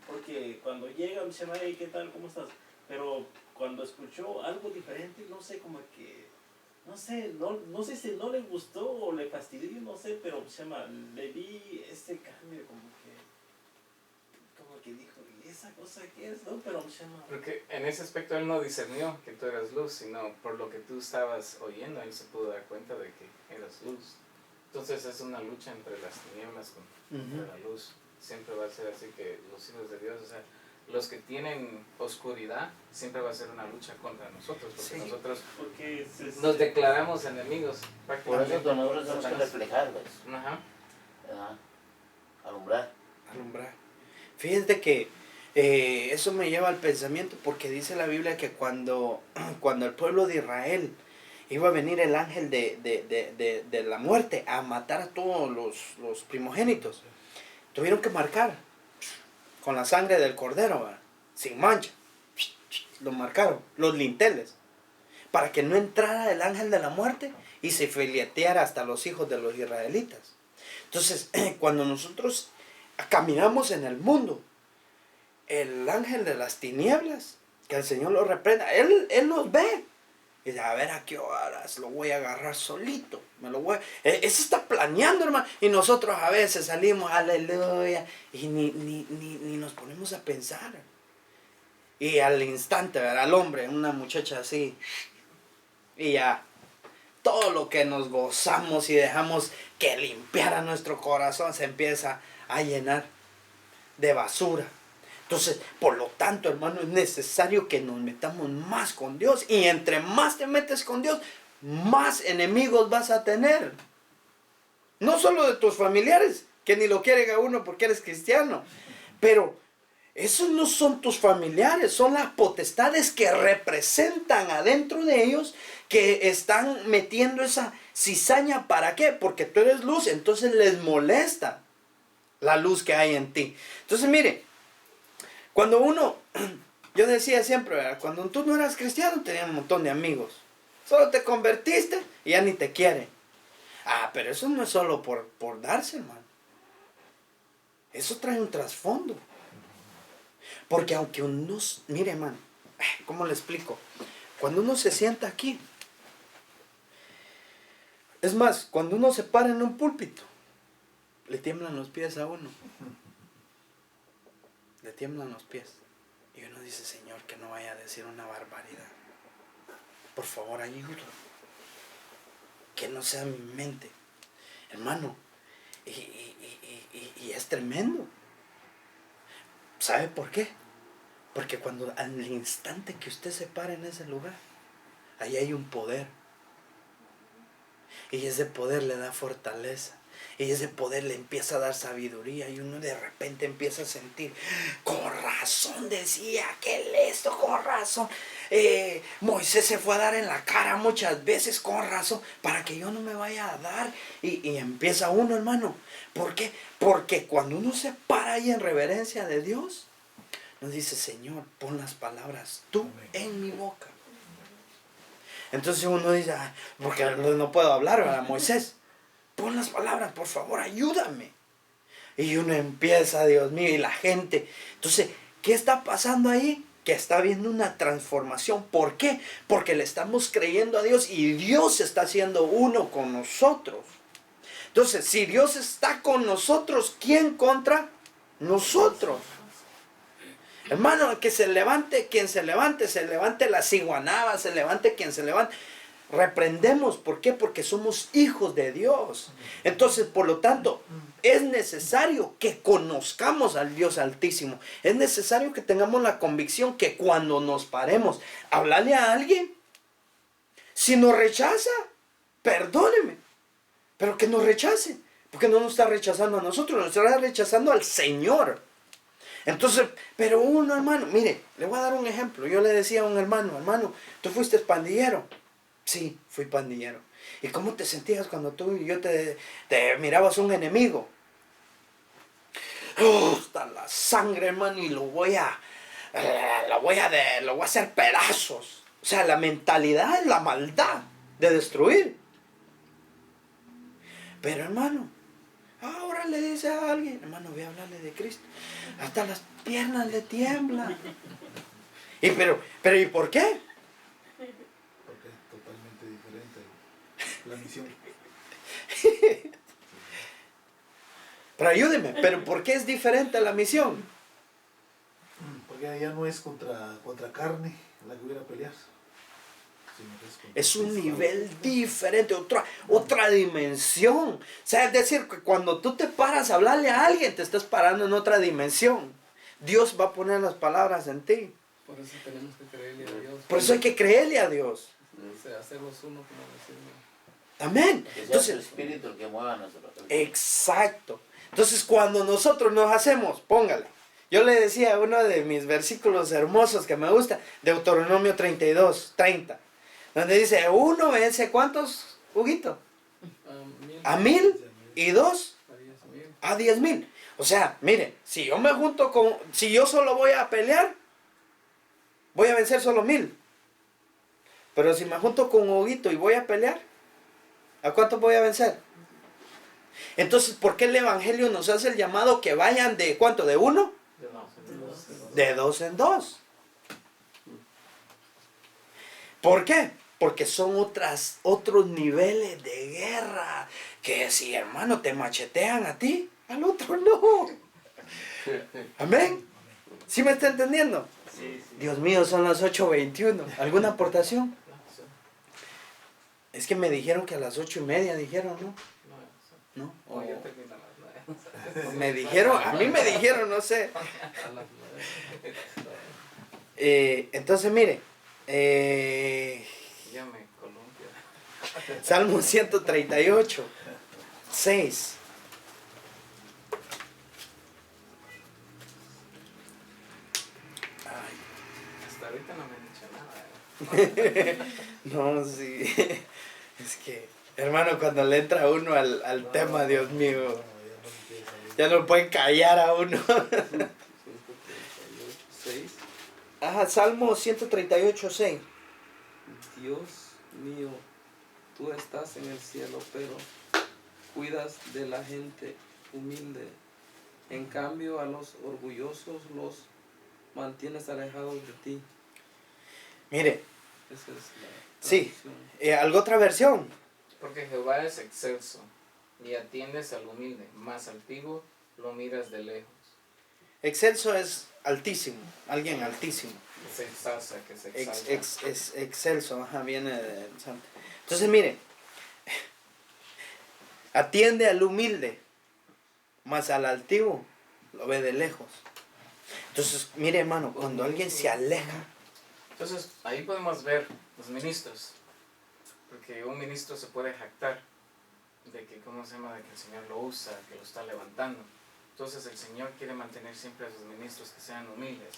porque cuando llega me llama, hey, ¿qué tal? ¿Cómo estás? Pero cuando escuchó algo diferente, no sé, como que, no sé si no le gustó o le fastidió, no sé, pero se llama, le vi ese cambio, como que dijo, ¿y esa cosa qué es? No, pero se llama. Porque en ese aspecto él no discernió que tú eras luz, sino por lo que tú estabas oyendo, él se pudo dar cuenta de que eras luz. Entonces es una lucha entre las tinieblas contra la luz. Siempre va a ser así que los hijos de Dios, o sea, los que tienen oscuridad, siempre va a ser una lucha contra nosotros, porque Sí. nosotros Porque nos declaramos enemigos Por prácticamente. eso nosotros tenemos que reflejar, ¿ves? Ajá. ¿Verdad? Alumbrar. Alumbrar. Fíjate que eso me lleva al pensamiento porque dice la Biblia que cuando el pueblo de Israel iba a venir el ángel de la muerte a matar a todos los primogénitos, tuvieron que marcar con la sangre del cordero, ¿verdad? Sin mancha. Lo marcaron, los linteles, para que no entrara el ángel de la muerte y se fileteara hasta los hijos de los israelitas. Entonces, cuando nosotros caminamos en el mundo, el ángel de las tinieblas, que el Señor lo reprenda, él los ve. Y dice, a ver a qué horas lo voy a agarrar solito. Ese está planeando, hermano. Y nosotros a veces salimos, aleluya, y ni nos ponemos a pensar. Y al instante, ver al hombre, una muchacha así, y ya, todo lo que nos gozamos y dejamos que limpiara nuestro corazón se empieza a llenar de basura. Entonces, por lo tanto, hermano, es necesario que nos metamos más con Dios. Y entre más te metes con Dios, más enemigos vas a tener. No solo de tus familiares, que ni lo quieren a uno porque eres cristiano. Pero esos no son tus familiares, son las potestades que representan adentro de ellos, que están metiendo esa cizaña. ¿Para qué? Porque tú eres luz, entonces les molesta la luz que hay en ti. Entonces, mire, yo decía siempre, ¿verdad? Cuando tú no eras cristiano tenías un montón de amigos. Solo te convertiste y ya ni te quieren. Pero eso no es solo por darse, hermano. Eso trae un trasfondo. Porque aunque uno, mire, hermano, ¿cómo le explico? Cuando uno se sienta aquí, es más, cuando uno se para en un púlpito, le tiemblan los pies a uno. Le tiemblan los pies. Y uno dice, Señor, que no vaya a decir una barbaridad. Por favor, ayúdame. Que no sea mi mente. Hermano, y es tremendo. ¿Sabe por qué? Porque cuando al instante que usted se para en ese lugar, ahí hay un poder. Y ese poder le da fortaleza. Y ese poder le empieza a dar sabiduría. Y uno de repente empieza a sentir, con razón decía aquel esto, con razón. Moisés se fue a dar en la cara muchas veces, con razón, para que yo no me vaya a dar. Y empieza uno, hermano. ¿Por qué? Porque cuando uno se para ahí en reverencia de Dios, nos dice, Señor, pon las palabras tú en mi boca. Entonces uno dice, porque no puedo hablar, ¿verdad, Moisés? pon las palabras, por favor, ayúdame. Y uno empieza, Dios mío, y la gente. Entonces, ¿qué está pasando ahí? Que está habiendo una transformación. ¿Por qué? Porque le estamos creyendo a Dios y Dios está haciendo uno con nosotros. Entonces, si Dios está con nosotros, ¿quién contra nosotros? Hermano, que se levante, quien se levante la ciguanaba, se levante quien se levante. Reprendemos, ¿por qué? Porque somos hijos de Dios. Entonces, por lo tanto, es necesario que conozcamos al Dios Altísimo. Es necesario que tengamos la convicción que cuando nos paremos a hablarle a alguien, si nos rechaza, perdóneme, pero que nos rechace, porque no nos está rechazando a nosotros, nos está rechazando al Señor. Entonces, pero uno, hermano, mire, le voy a dar un ejemplo. Yo le decía a un hermano, ¿tú fuiste pandillero? Sí, fui pandillero. ¿Y cómo te sentías cuando tú y yo te mirabas un enemigo? Hasta la sangre, hermano, y lo voy a hacer pedazos. O sea, la mentalidad es la maldad de destruir. Pero, hermano, ahora le dice a alguien, hermano, voy a hablarle de Cristo. Hasta las piernas le tiemblan. Pero ¿y por qué? Porque es totalmente diferente la misión. Pero ayúdeme, ¿pero por qué es diferente la misión? Porque allá no es contra carne la que hubiera a pelear. Sino que es contra Es un Cristo. nivel diferente, otra dimensión. O sea, es decir, que cuando tú te paras a hablarle a alguien, te estás parando en otra dimensión. Dios va a poner las palabras en ti. Por eso tenemos que creerle a Dios. Por eso hay que creerle a Dios. O sea, hacerlos uno como decirlo. Amén. Que sea su Entonces, espíritu el que mueva nuestro. exacto. Entonces, cuando nosotros nos hacemos, póngale. Yo le decía uno de mis versículos hermosos que me gusta, Deuteronomio 32:30, donde dice, uno vence, ¿cuántos, Huguito? A 1000 y 2 a 10,000. O sea, mire, si yo solo voy a pelear, voy a vencer solo 1000. Pero si me junto con Huguito y voy a pelear, ¿a cuánto voy a vencer? Entonces, ¿por qué el Evangelio nos hace el llamado que vayan de cuánto? ¿De 1? De 2 en 2. ¿Por qué? Porque son otros niveles de guerra. Que si, hermano, te machetean a ti, al otro no. Amén. ¿Sí me está entendiendo? Sí, sí. Dios mío, son las 8:21. ¿Alguna aportación? Es que me dijeron que a las 8:30 dijeron, ¿no? ¿No? O ya termina a las 9. Me dijeron, a mí me dijeron, no sé. A las 9. Entonces, mire, Ya me columpio. Salmo 138, 6. Hasta ahorita no me han dicho nada. No, sí. Es que, hermano, cuando le entra uno al tema, Dios mío, No, ya no se quiere saber. ya no pueden callar a uno. 6. Ajá, Salmo 138, 6. Dios mío, tú estás en el cielo, pero cuidas de la gente humilde. En cambio, a los orgullosos los mantienes alejados de ti. Mire, Esa es la sí. traducción. ¿Algo otra versión? Porque Jehová es excelso y atiendes al humilde, más altivo lo miras de lejos. Excelso es altísimo, alguien altísimo. Se exalza, que se exalta. Excelso, ajá, viene del santo. Entonces, mire, atiende al humilde, más al altivo lo ve de lejos. Entonces, mire, hermano, cuando alguien se aleja, Entonces, ahí podemos ver los ministros. Porque un ministro se puede jactar de que, ¿cómo se llama? De que el Señor lo usa, que lo está levantando. Entonces, el Señor quiere mantener siempre a sus ministros que sean humildes.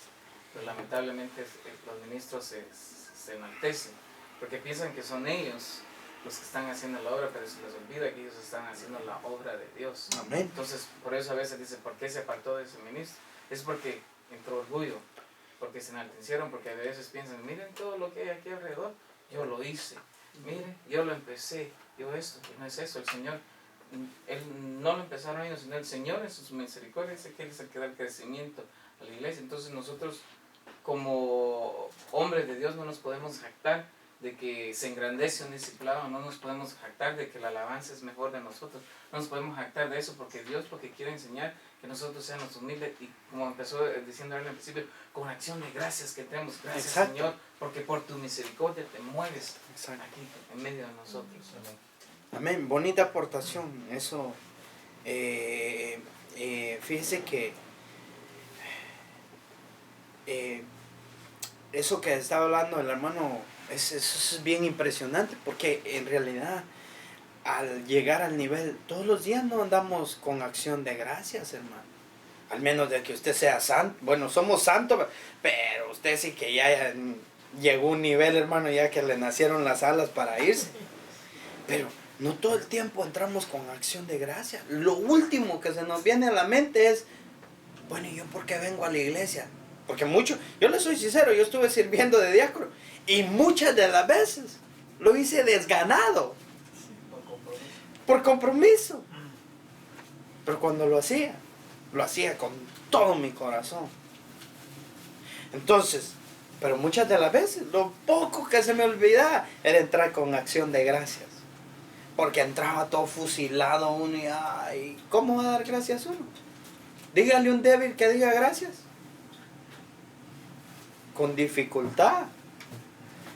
Pero lamentablemente los ministros se enaltecen. Porque piensan que son ellos los que están haciendo la obra, pero se les olvida que ellos están haciendo la obra de Dios. amén. Entonces, por eso a veces dice, ¿por qué se apartó de ese ministro? Es porque entró orgullo, porque se enaltecieron, porque a veces piensan, miren todo lo que hay aquí alrededor, yo lo hice, miren, yo lo empecé, yo esto, y no es eso, el Señor no lo empezaron ellos, sino el Señor en sus misericordias, dice que Él es el que da el crecimiento a la iglesia. Entonces nosotros como hombres de Dios no nos podemos jactar de que se engrandece un discipulado, no nos podemos jactar de que la alabanza es mejor de nosotros, no nos podemos jactar de eso, porque Dios lo que quiere enseñar que nosotros seamos humildes y como empezó diciendo él al principio, con acción de gracias que tenemos, gracias Exacto. Señor, porque por tu misericordia te mueves Exacto. aquí en medio de nosotros. Amén, bonita aportación. Eso, fíjese que eso que estaba hablando el hermano, eso es bien impresionante, porque en realidad al llegar al nivel, todos los días no andamos con acción de gracias, hermano. Al menos de que usted sea santo. Bueno, somos santos, pero usted sí que ya llegó a un nivel, hermano, ya que le nacieron las alas para irse. Pero no todo el tiempo entramos con acción de gracia. Lo último que se nos viene a la mente es, bueno, ¿y yo por qué vengo a la iglesia? Porque yo le soy sincero, yo estuve sirviendo de diácono y muchas de las veces lo hice desganado, por compromiso. Pero cuando lo hacía con todo mi corazón. Entonces, pero muchas de las veces, lo poco que se me olvidaba era entrar con acción de gracias. Porque entraba todo fusilado uno y, ay, ¿cómo va a dar gracias uno? Dígale a un débil que diga gracias. Con dificultad.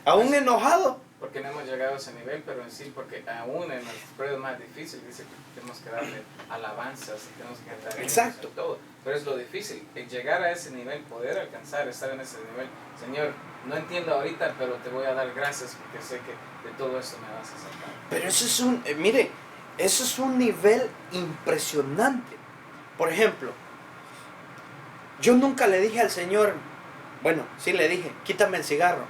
Aún enojado. Porque no hemos llegado a ese nivel, pero en sí, porque aún en los pruebas más difíciles, dice que tenemos que darle alabanzas, tenemos que cantar Exacto. todo. Pero es lo difícil, el llegar a ese nivel, poder alcanzar, estar en ese nivel. Señor, no entiendo ahorita, pero te voy a dar gracias porque sé que de todo esto me vas a sacar. Pero eso es mire, eso es un nivel impresionante. Por ejemplo, yo nunca le dije al Señor, bueno, sí le dije, quítame el cigarro,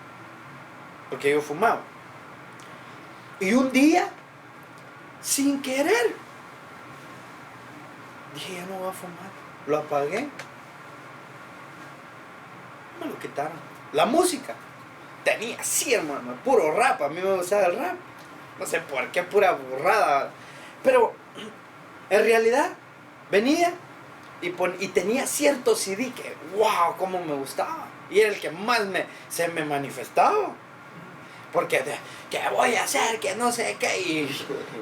porque yo fumaba. Y un día, sin querer, dije, ya no voy a fumar. Lo apagué. Me lo quitaron. La música. Tenía así, hermano, puro rap. A mí me gustaba el rap. No sé por qué, pura burrada. Pero, en realidad, venía y tenía cierto CD que, wow, cómo me gustaba. Y era el que más se me manifestaba. Porque, ¿qué voy a hacer? Que no sé qué.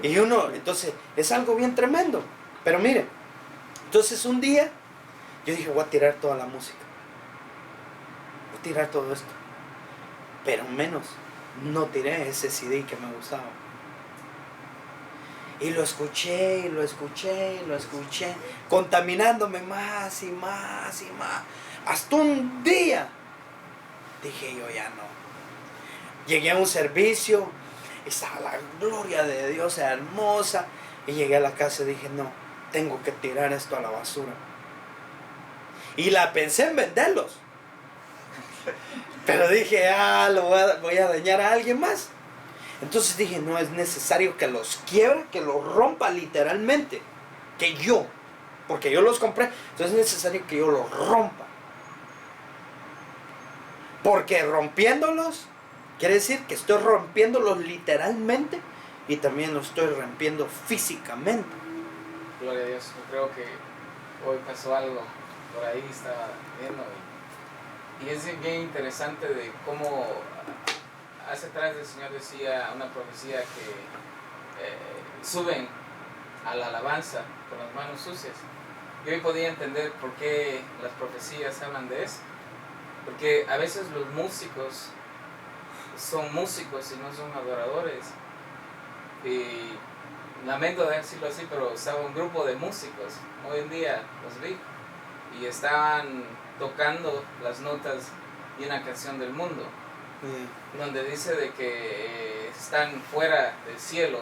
Y uno, entonces, es algo bien tremendo. Pero mire, entonces un día, yo dije, voy a tirar toda la música. Voy a tirar todo esto. Pero menos, no tiré ese CD que me gustaba. Y lo escuché, y lo escuché, y lo escuché, contaminándome más y más y más. Hasta un día, dije yo, ya no. Llegué a un servicio, estaba la gloria de Dios hermosa, y llegué a la casa y dije, no, tengo que tirar esto a la basura. Y la pensé en venderlos. Pero dije, lo voy a dañar a alguien más. Entonces dije, no, es necesario que los quiebre, que los rompa literalmente. Porque yo los compré, entonces es necesario que yo los rompa. Porque rompiéndolos, quiere decir que estoy rompiéndolos literalmente y también los estoy rompiendo físicamente. Gloria a Dios, yo creo que hoy pasó algo, por ahí estaba viendo y es bien interesante de cómo hacia atrás el Señor decía una profecía que suben a la alabanza con las manos sucias. Y hoy podía entender por qué las profecías hablan de eso. Porque a veces los músicos son músicos y no son adoradores. Y lamento decirlo así, pero estaba un grupo de músicos, hoy en día los vi, y estaban tocando las notas de una canción del mundo, donde dice de que están fuera del cielo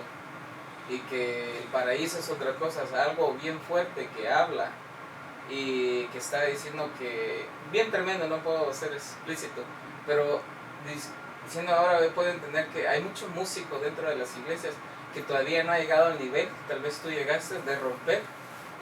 y que el paraíso es otra cosa, es algo bien fuerte que habla y que está diciendo que, bien tremendo, no puedo ser explícito, pero diciendo ahora puedo entender que hay muchos músicos dentro de las iglesias que todavía no ha llegado al nivel que tal vez tú llegaste de romper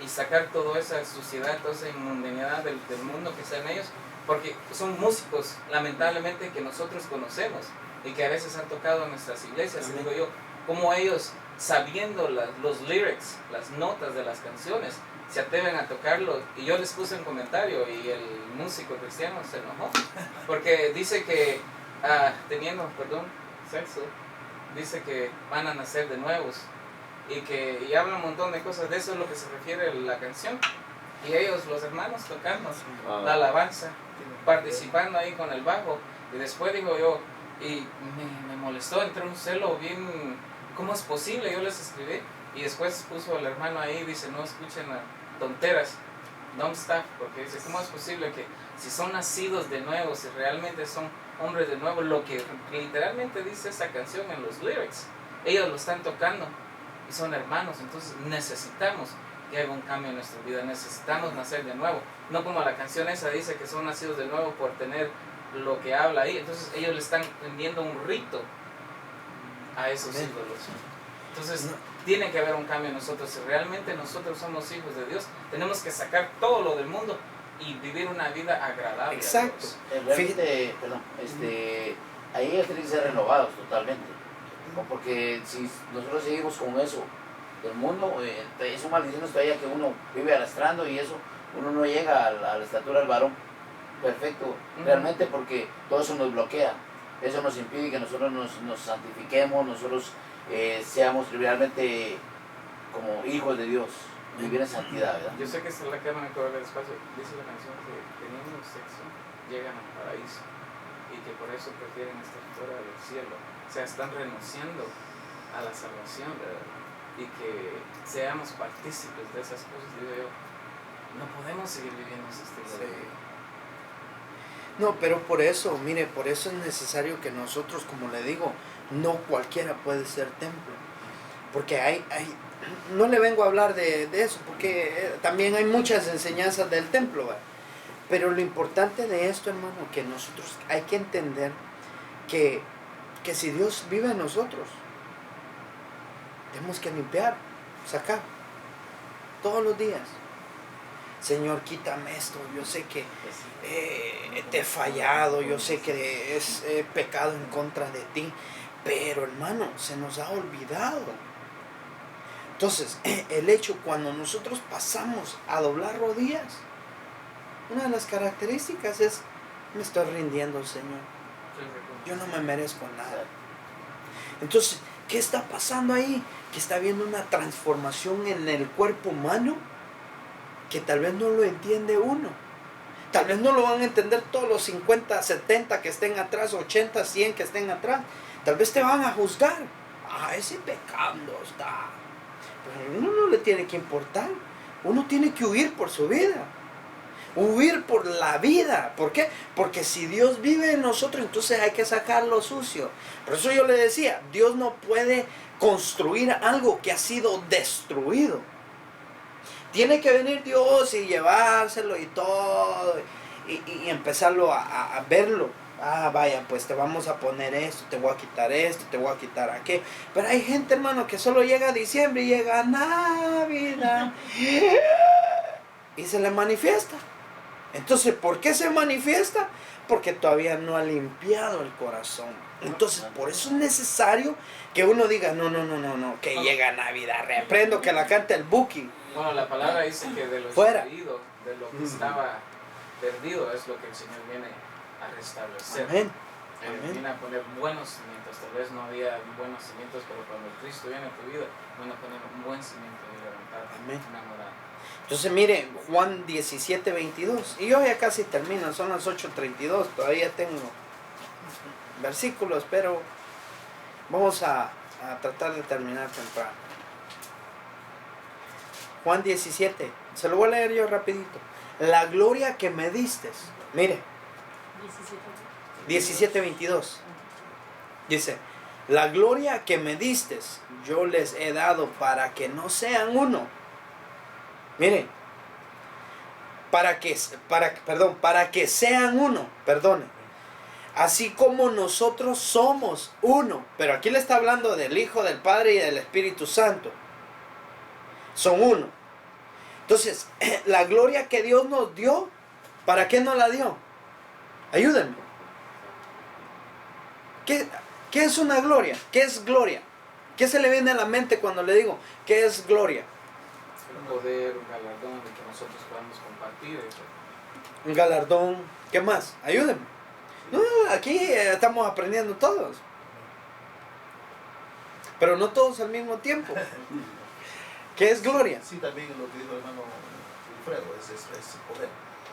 y sacar toda esa suciedad, toda esa inmundanidad del mundo que está en ellos, porque son músicos lamentablemente que nosotros conocemos y que a veces han tocado en nuestras iglesias. Y digo yo, cómo ellos sabiendo los lyrics, las notas de las canciones, se atreven a tocarlo. Y yo les puse un comentario y el músico cristiano se enojó, porque dice que teniendo, sexo, dice que van a nacer de nuevos, y habla un montón de cosas. De eso es lo que se refiere la canción. Y ellos, los hermanos, tocando la alabanza, participando ahí con el bajo. Y después digo yo, y me molestó, entró un celo bien, ¿cómo es posible? Yo les escribí, y después puso el hermano ahí, dice, no escuchen tonteras, don't stop, porque dice, ¿cómo es posible que si son nacidos de nuevo, si realmente son hombres de nuevo, lo que literalmente dice esa canción en los lyrics, ellos lo están tocando y son hermanos? Entonces necesitamos que haga un cambio en nuestra vida, necesitamos nacer de nuevo, no como la canción esa dice que son nacidos de nuevo por tener lo que habla ahí. Entonces ellos le están vendiendo un rito a esos ídolos. Entonces tiene que haber un cambio en nosotros. Si realmente nosotros somos hijos de Dios, tenemos que sacar todo lo del mundo y vivir una vida agradable. Exacto. A Dios. Realmente, ahí ellos tienen que ser renovados totalmente. Porque si nosotros seguimos con eso del mundo, es un maldición todavía que uno vive arrastrando, y eso uno no llega a la estatura del varón perfecto, realmente, porque todo eso nos bloquea. Eso nos impide que nosotros nos santifiquemos, nosotros seamos realmente como hijos de Dios, vivir en santidad, ¿verdad? Yo sé que se la queman a correr despacio. Dice la canción que teniendo sexo llegan al paraíso, y que por eso prefieren estar fuera del cielo. O sea, están renunciando a la salvación, ¿verdad? Y que seamos partícipes de esas cosas. Digo yo, no podemos seguir viviendo ese estilo de vida. No, pero por eso, mire, por eso es necesario que nosotros, como le digo, no cualquiera puede ser templo. Porque no le vengo a hablar de eso, porque también hay muchas enseñanzas del templo, ¿verdad? Pero lo importante de esto, hermano, que nosotros hay que entender que si Dios vive en nosotros, tenemos que limpiar, sacar, todos los días. Señor, quítame esto, yo sé que te he fallado, yo sé que he pecado en contra de ti, pero hermano, se nos ha olvidado. Entonces, el hecho cuando nosotros pasamos a doblar rodillas, una de las características es, me estoy rindiendo, Señor, yo no me merezco nada. Entonces, ¿qué está pasando ahí? Que está habiendo una transformación en el cuerpo humano que tal vez no lo entiende uno. Tal vez no lo van a entender todos los 50, 70 que estén atrás, 80, 100 que estén atrás. Tal vez te van a juzgar. Ese pecado está. Pero a uno no le tiene que importar. Uno tiene que huir por su vida. Huir por la vida. ¿Por qué? Porque si Dios vive en nosotros, entonces hay que sacar lo sucio. Por eso yo le decía, Dios no puede construir algo que ha sido destruido. Tiene que venir Dios y llevárselo y todo, y empezarlo a verlo. Vaya, pues te vamos a poner esto, te voy a quitar esto, te voy a quitar aquello. Pero hay gente, hermano, que solo llega a diciembre y llega a Navidad y se le manifiesta. Entonces, ¿por qué se manifiesta? Porque todavía no ha limpiado el corazón. Entonces, por eso es necesario que uno diga, no, que llega Navidad, reprendo que la cante el booking. Bueno, la palabra dice que de lo Fuera. destruido, de lo que estaba perdido, es lo que el Señor viene a restablecer. Amén. Amén. Viene a poner buenos cimientos. Tal vez no había buenos cimientos, pero cuando Cristo viene a tu vida, viene a poner un buen cimiento y levantar Amén. una morada. Entonces, mire, Juan 17, 22. Y yo ya casi termino, son las 8:32. Todavía tengo versículos, pero vamos a tratar de terminar temprano. Juan 17, se lo voy a leer yo rapidito. La gloria que me diste, mire, 17, 22. Dice, la gloria que me diste, yo les he dado para que no sean uno. Mire, para que sean uno, perdone. Así como nosotros somos uno. Pero aquí le está hablando del Hijo, del Padre y del Espíritu Santo. Son uno. Entonces, la gloria que Dios nos dio, ¿para qué nos la dio? Ayúdenme. ¿Qué es una gloria? ¿Qué es gloria? ¿Qué se le viene a la mente cuando le digo qué es gloria? El poder, un galardón de que nosotros podamos compartir eso. Un galardón. ¿Qué más? Ayúdenme. No, aquí estamos aprendiendo todos. Pero no todos al mismo tiempo. ¿Qué es gloria? Sí, también lo que dijo el hermano Wilfredo, es poder.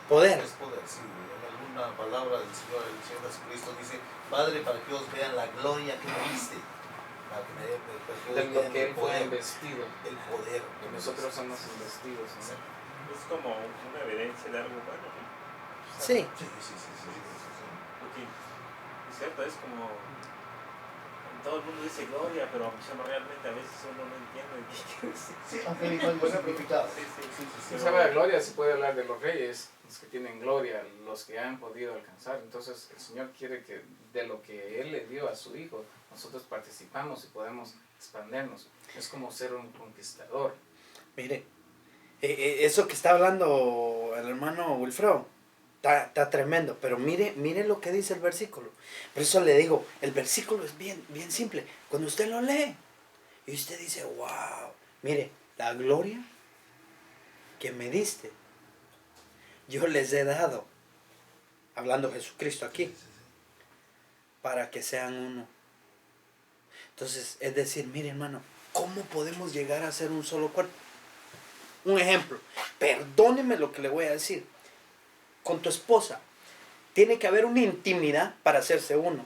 Poder. Es poder, sí. En alguna palabra del Señor, el Señor Jesucristo dice, Padre, para que os vean la gloria que me diste. Para que para que De os lo vean que el él fue poder. investido. El poder. Y nosotros somos investidos. ¿no? Es como una evidencia de algo bueno, ¿no? Sí. Sí. Porque, es cierto, es como... Todo el mundo dice gloria, pero realmente a veces uno no entiende qué quiere decir. Sí, aunque hay buen significado. Si se habla de gloria, se puede hablar de los reyes, los que tienen gloria, los que han podido alcanzar. Entonces el Señor quiere que de lo que Él le dio a su Hijo, nosotros participamos y podemos expandernos. Es como ser un conquistador. Mire, eso que está hablando el hermano Wilfredo, está tremendo, pero mire lo que dice el versículo. Por eso le digo, el versículo es bien simple. Cuando usted lo lee y usted dice, wow, mire, la gloria que me diste, yo les he dado, hablando Jesucristo aquí, para que sean uno. Entonces, es decir, mire hermano, ¿cómo podemos llegar a ser un solo cuerpo? Un ejemplo, perdóneme lo que le voy a decir. Con tu esposa, tiene que haber una intimidad para hacerse uno.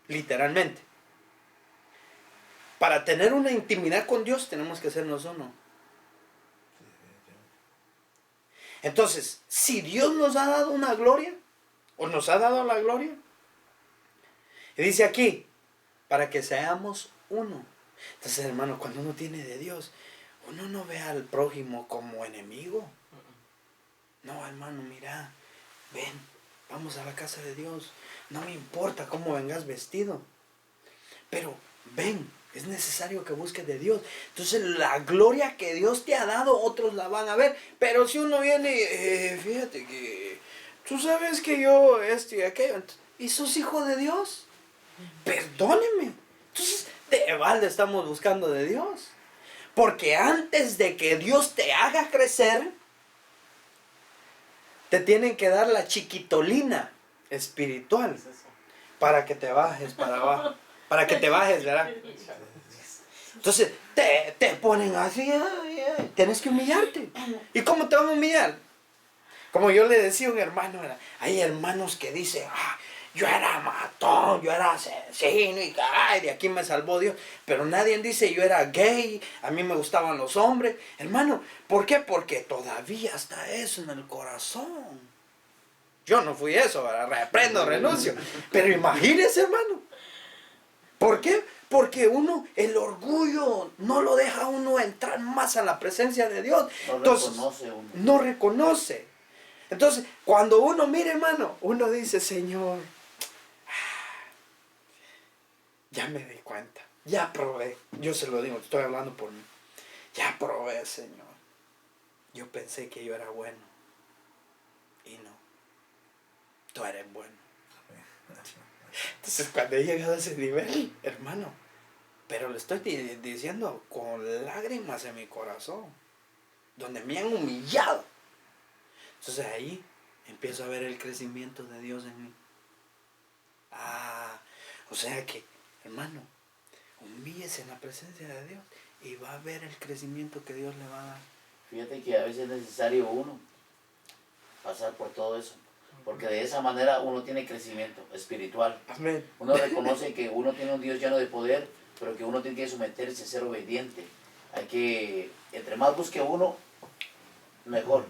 Literalmente. Para tener una intimidad con Dios, tenemos que hacernos uno. Entonces, si Dios nos ha dado una gloria, o nos ha dado la gloria, y dice aquí, para que seamos uno. Entonces, hermano, cuando uno tiene de Dios, uno no ve al prójimo como enemigo. No, hermano, mira, ven, vamos a la casa de Dios. No me importa cómo vengas vestido, pero ven, es necesario que busques de Dios. Entonces la gloria que Dios te ha dado, otros la van a ver. Pero si uno viene, fíjate que tú sabes que yo esto y aquello, y sos hijo de Dios, perdóneme. Entonces de balde estamos buscando de Dios. Porque antes de que Dios te haga crecer, te tienen que dar la chiquitolina espiritual Es eso. para que te bajes para abajo. Para que te bajes, ¿verdad? Entonces te ponen así, tienes que humillarte. ¿Y cómo te van a humillar? Como yo le decía a un hermano, hay hermanos que dicen, yo era matón, yo era asesino y ay, de aquí me salvó Dios. Pero nadie dice yo era gay, a mí me gustaban los hombres. Hermano, ¿por qué? Porque todavía está eso en el corazón. Yo no fui eso, ¿verdad? Reprendo, renuncio. Pero imagínese, hermano. ¿Por qué? Porque el orgullo no lo deja a uno entrar más a la presencia de Dios. No Entonces, reconoce uno. no reconoce. Entonces, cuando uno mira, hermano, uno dice, Señor, ya me di cuenta, ya probé. Yo se lo digo, estoy hablando por mí. Ya probé, Señor. Yo pensé que yo era bueno. Y no. Tú eres bueno. Entonces, cuando he llegado a ese nivel, hermano, pero le estoy diciendo con lágrimas en mi corazón, donde me han humillado. Entonces ahí empiezo a ver el crecimiento de Dios en mí. O sea que, hermano, humíllese en la presencia de Dios y va a ver el crecimiento que Dios le va a dar. Fíjate que a veces es necesario uno pasar por todo eso, porque de esa manera uno tiene crecimiento espiritual. Amén. Uno reconoce que uno tiene un Dios lleno de poder, pero que uno tiene que someterse, ser obediente. Hay que, entre más busque uno, mejor,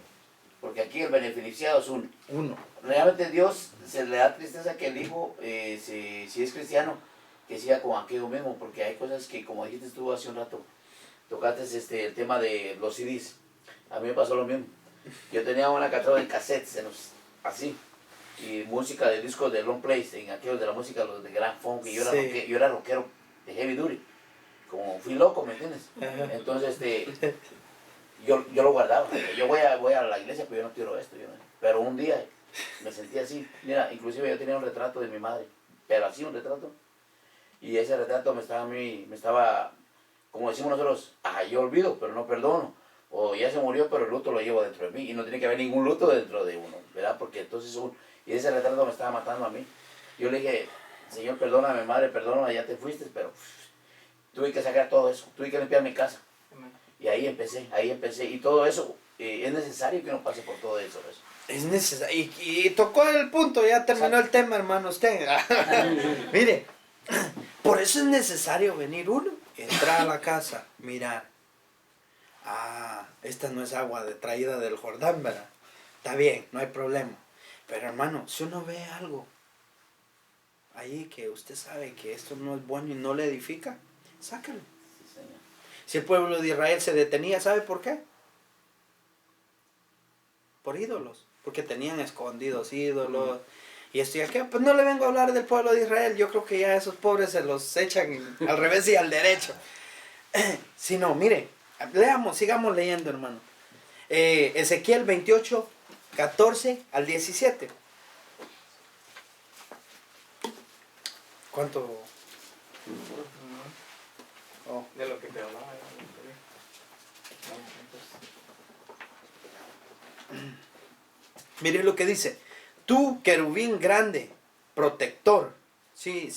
porque aquí el beneficiado es uno. Realmente Dios se le da tristeza que el hijo, si es cristiano, que siga con aquello mismo, porque hay cosas que, como dijiste tú hace un rato, tocaste el tema de los CDs. A mí me pasó lo mismo. Yo tenía una catálogo de cassettes, así, y música de discos de long plays, en aquellos de la música, los de Grand Funk, y yo era rockero de heavy duty, como fui loco, ¿me entiendes? Entonces, yo lo guardaba. Yo voy a la iglesia, pero yo no quiero esto. Pero un día me sentí así. Mira, inclusive yo tenía un retrato de mi madre, pero así un retrato. Y ese retrato me estaba, como decimos nosotros, yo olvido, pero no perdono. O ya se murió, pero el luto lo llevo dentro de mí. Y no tiene que haber ningún luto dentro de uno, ¿verdad? Porque entonces, y ese retrato me estaba matando a mí. Yo le dije, Señor, perdóname, madre, perdóname, ya te fuiste, pero tuve que sacar todo eso, tuve que limpiar mi casa. Y ahí empecé. Y todo eso, es necesario que uno pase por todo eso. Es necesario. Y tocó el punto, ya terminó el tema, hermano, usted. Mire, por eso es necesario venir uno, entrar a la casa, mirar. Esta no es agua traída del Jordán, ¿verdad? Está bien, no hay problema. Pero hermano, si uno ve algo ahí que usted sabe que esto no es bueno y no le edifica, sácalo. Sí, Señor. Si el pueblo de Israel se detenía, ¿sabe por qué? Por ídolos. Porque tenían escondidos ídolos. Y esto y aquello. Pues no le vengo a hablar del pueblo de Israel. Yo creo que ya esos pobres se los echan al revés y al derecho. Sino, mire, sigamos leyendo, hermano. Ezequiel 28, 14 al 17. ¿Cuánto? Oh. De lo que te hablaba. Mire lo que dice. Tú, querubín grande, protector. Sí,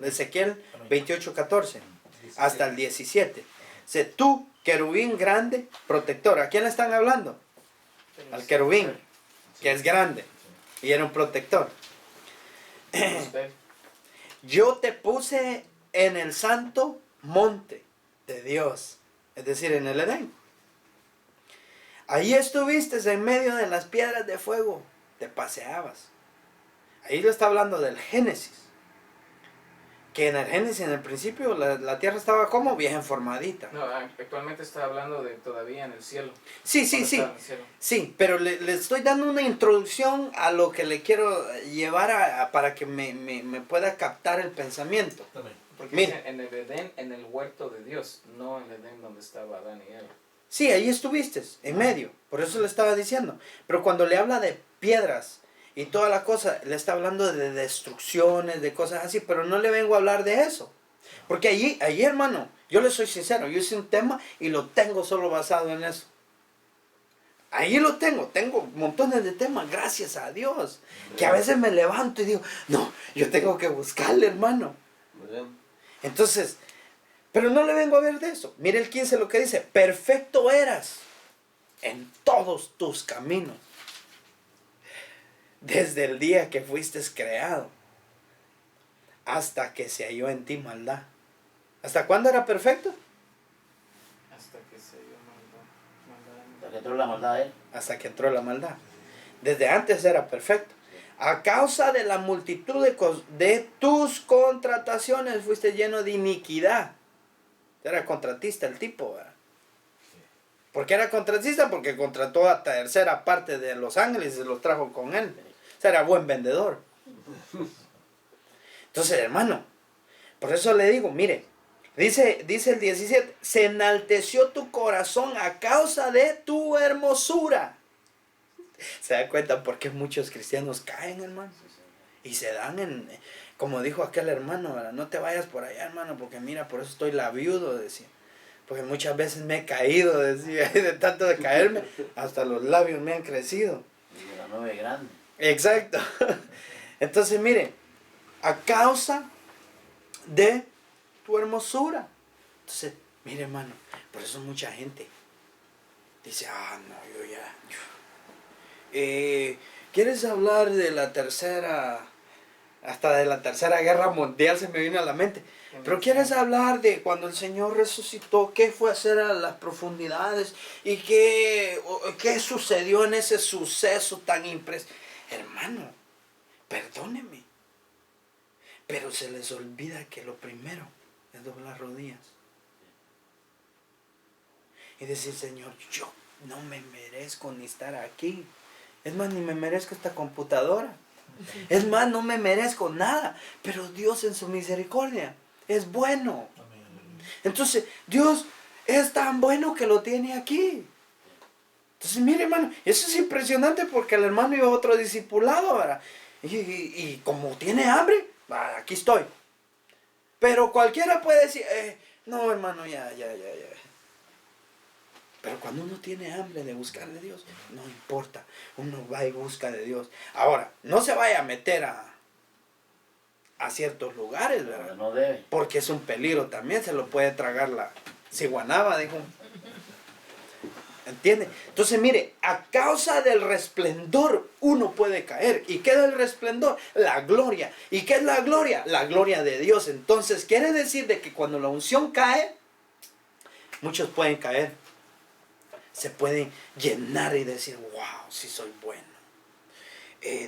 Ezequiel 28, 14 hasta el 17. Dice, tú, querubín grande, protector. ¿A quién le están hablando? Al querubín, que es grande y era un protector. Yo te puse en el santo monte de Dios, es decir, en el Edén. Ahí estuviste en medio de las piedras de fuego, te paseabas. Ahí lo está hablando del Génesis. Que en el Génesis, en el principio, la tierra estaba como bien formadita. No, actualmente está hablando de todavía en el cielo. Sí. Sí, pero le estoy dando una introducción a lo que le quiero llevar para que me pueda captar el pensamiento. Porque Mira. dice en el Edén, en el huerto de Dios, no en el Edén donde estaba Adán y Eva. Sí, ahí estuviste, en medio. Por eso le estaba diciendo. Pero cuando le habla de piedras y toda la cosa, le está hablando de destrucciones, de cosas así, pero no le vengo a hablar de eso. Porque allí, hermano, yo le soy sincero, yo hice un tema y lo tengo solo basado en eso. Ahí lo tengo montones de temas, gracias a Dios. Que a veces me levanto y digo, no, yo tengo que buscarle, hermano. Entonces, pero no le vengo a ver de eso. Mire el 15 lo que dice, perfecto eras en todos tus caminos. Desde el día que fuiste creado hasta que se halló en ti maldad. ¿Hasta cuándo era perfecto? Hasta que se dio maldad. Hasta que entró la maldad de él. Hasta que entró la maldad. Desde antes era perfecto. A causa de la multitud de tus contrataciones fuiste lleno de iniquidad. Era contratista el tipo, ¿verdad? ¿Por qué era contratista? Porque contrató a tercera parte de los ángeles y se los trajo con él. O sea, era buen vendedor. Entonces, hermano, por eso le digo, mire, dice el 17, se enalteció tu corazón a causa de tu hermosura. ¿Se da cuenta por qué muchos cristianos caen, hermano? Y se dan como dijo aquel hermano, ¿verdad? No te vayas por allá, hermano, porque mira, por eso estoy labiudo, decía. Porque muchas veces me he caído, decía, de tanto de caerme, hasta los labios me han crecido. Y de la 9 grande. Exacto. Entonces, mire, a causa de tu hermosura. Entonces, mire, hermano, por eso mucha gente dice, no, yo ya... ¿Quieres hablar de la tercera, hasta de la tercera guerra mundial se me viene a la mente? Pero ¿quieres hablar de cuando el Señor resucitó? ¿Qué fue hacer a las profundidades? ¿Y qué sucedió en ese suceso tan impresionante? Hermano, perdóneme. Pero se les olvida que lo primero es doblar rodillas. Y decir, Señor, yo no me merezco ni estar aquí. Es más, ni me merezco esta computadora. Es más, no me merezco nada. Pero Dios en su misericordia es bueno. Entonces, Dios es tan bueno que lo tiene aquí. Entonces, mire, hermano, eso es impresionante porque el hermano iba a otro discipulado, ¿verdad? Y como tiene hambre, aquí estoy. Pero cualquiera puede decir, no hermano, ya. Pero cuando uno tiene hambre de buscar de Dios, no importa, uno va y busca de Dios. Ahora, no se vaya a meter a ciertos lugares, ¿verdad? No debe. Porque es un peligro también, se lo puede tragar la ciguanaba, dijo. ¿Entiende? Entonces mire, a causa del resplendor uno puede caer. ¿Y qué es el resplendor? La gloria. ¿Y qué es la gloria? La gloria de Dios. Entonces quiere decir de que cuando la unción cae, muchos pueden caer. Se pueden llenar y decir, wow, sí soy bueno.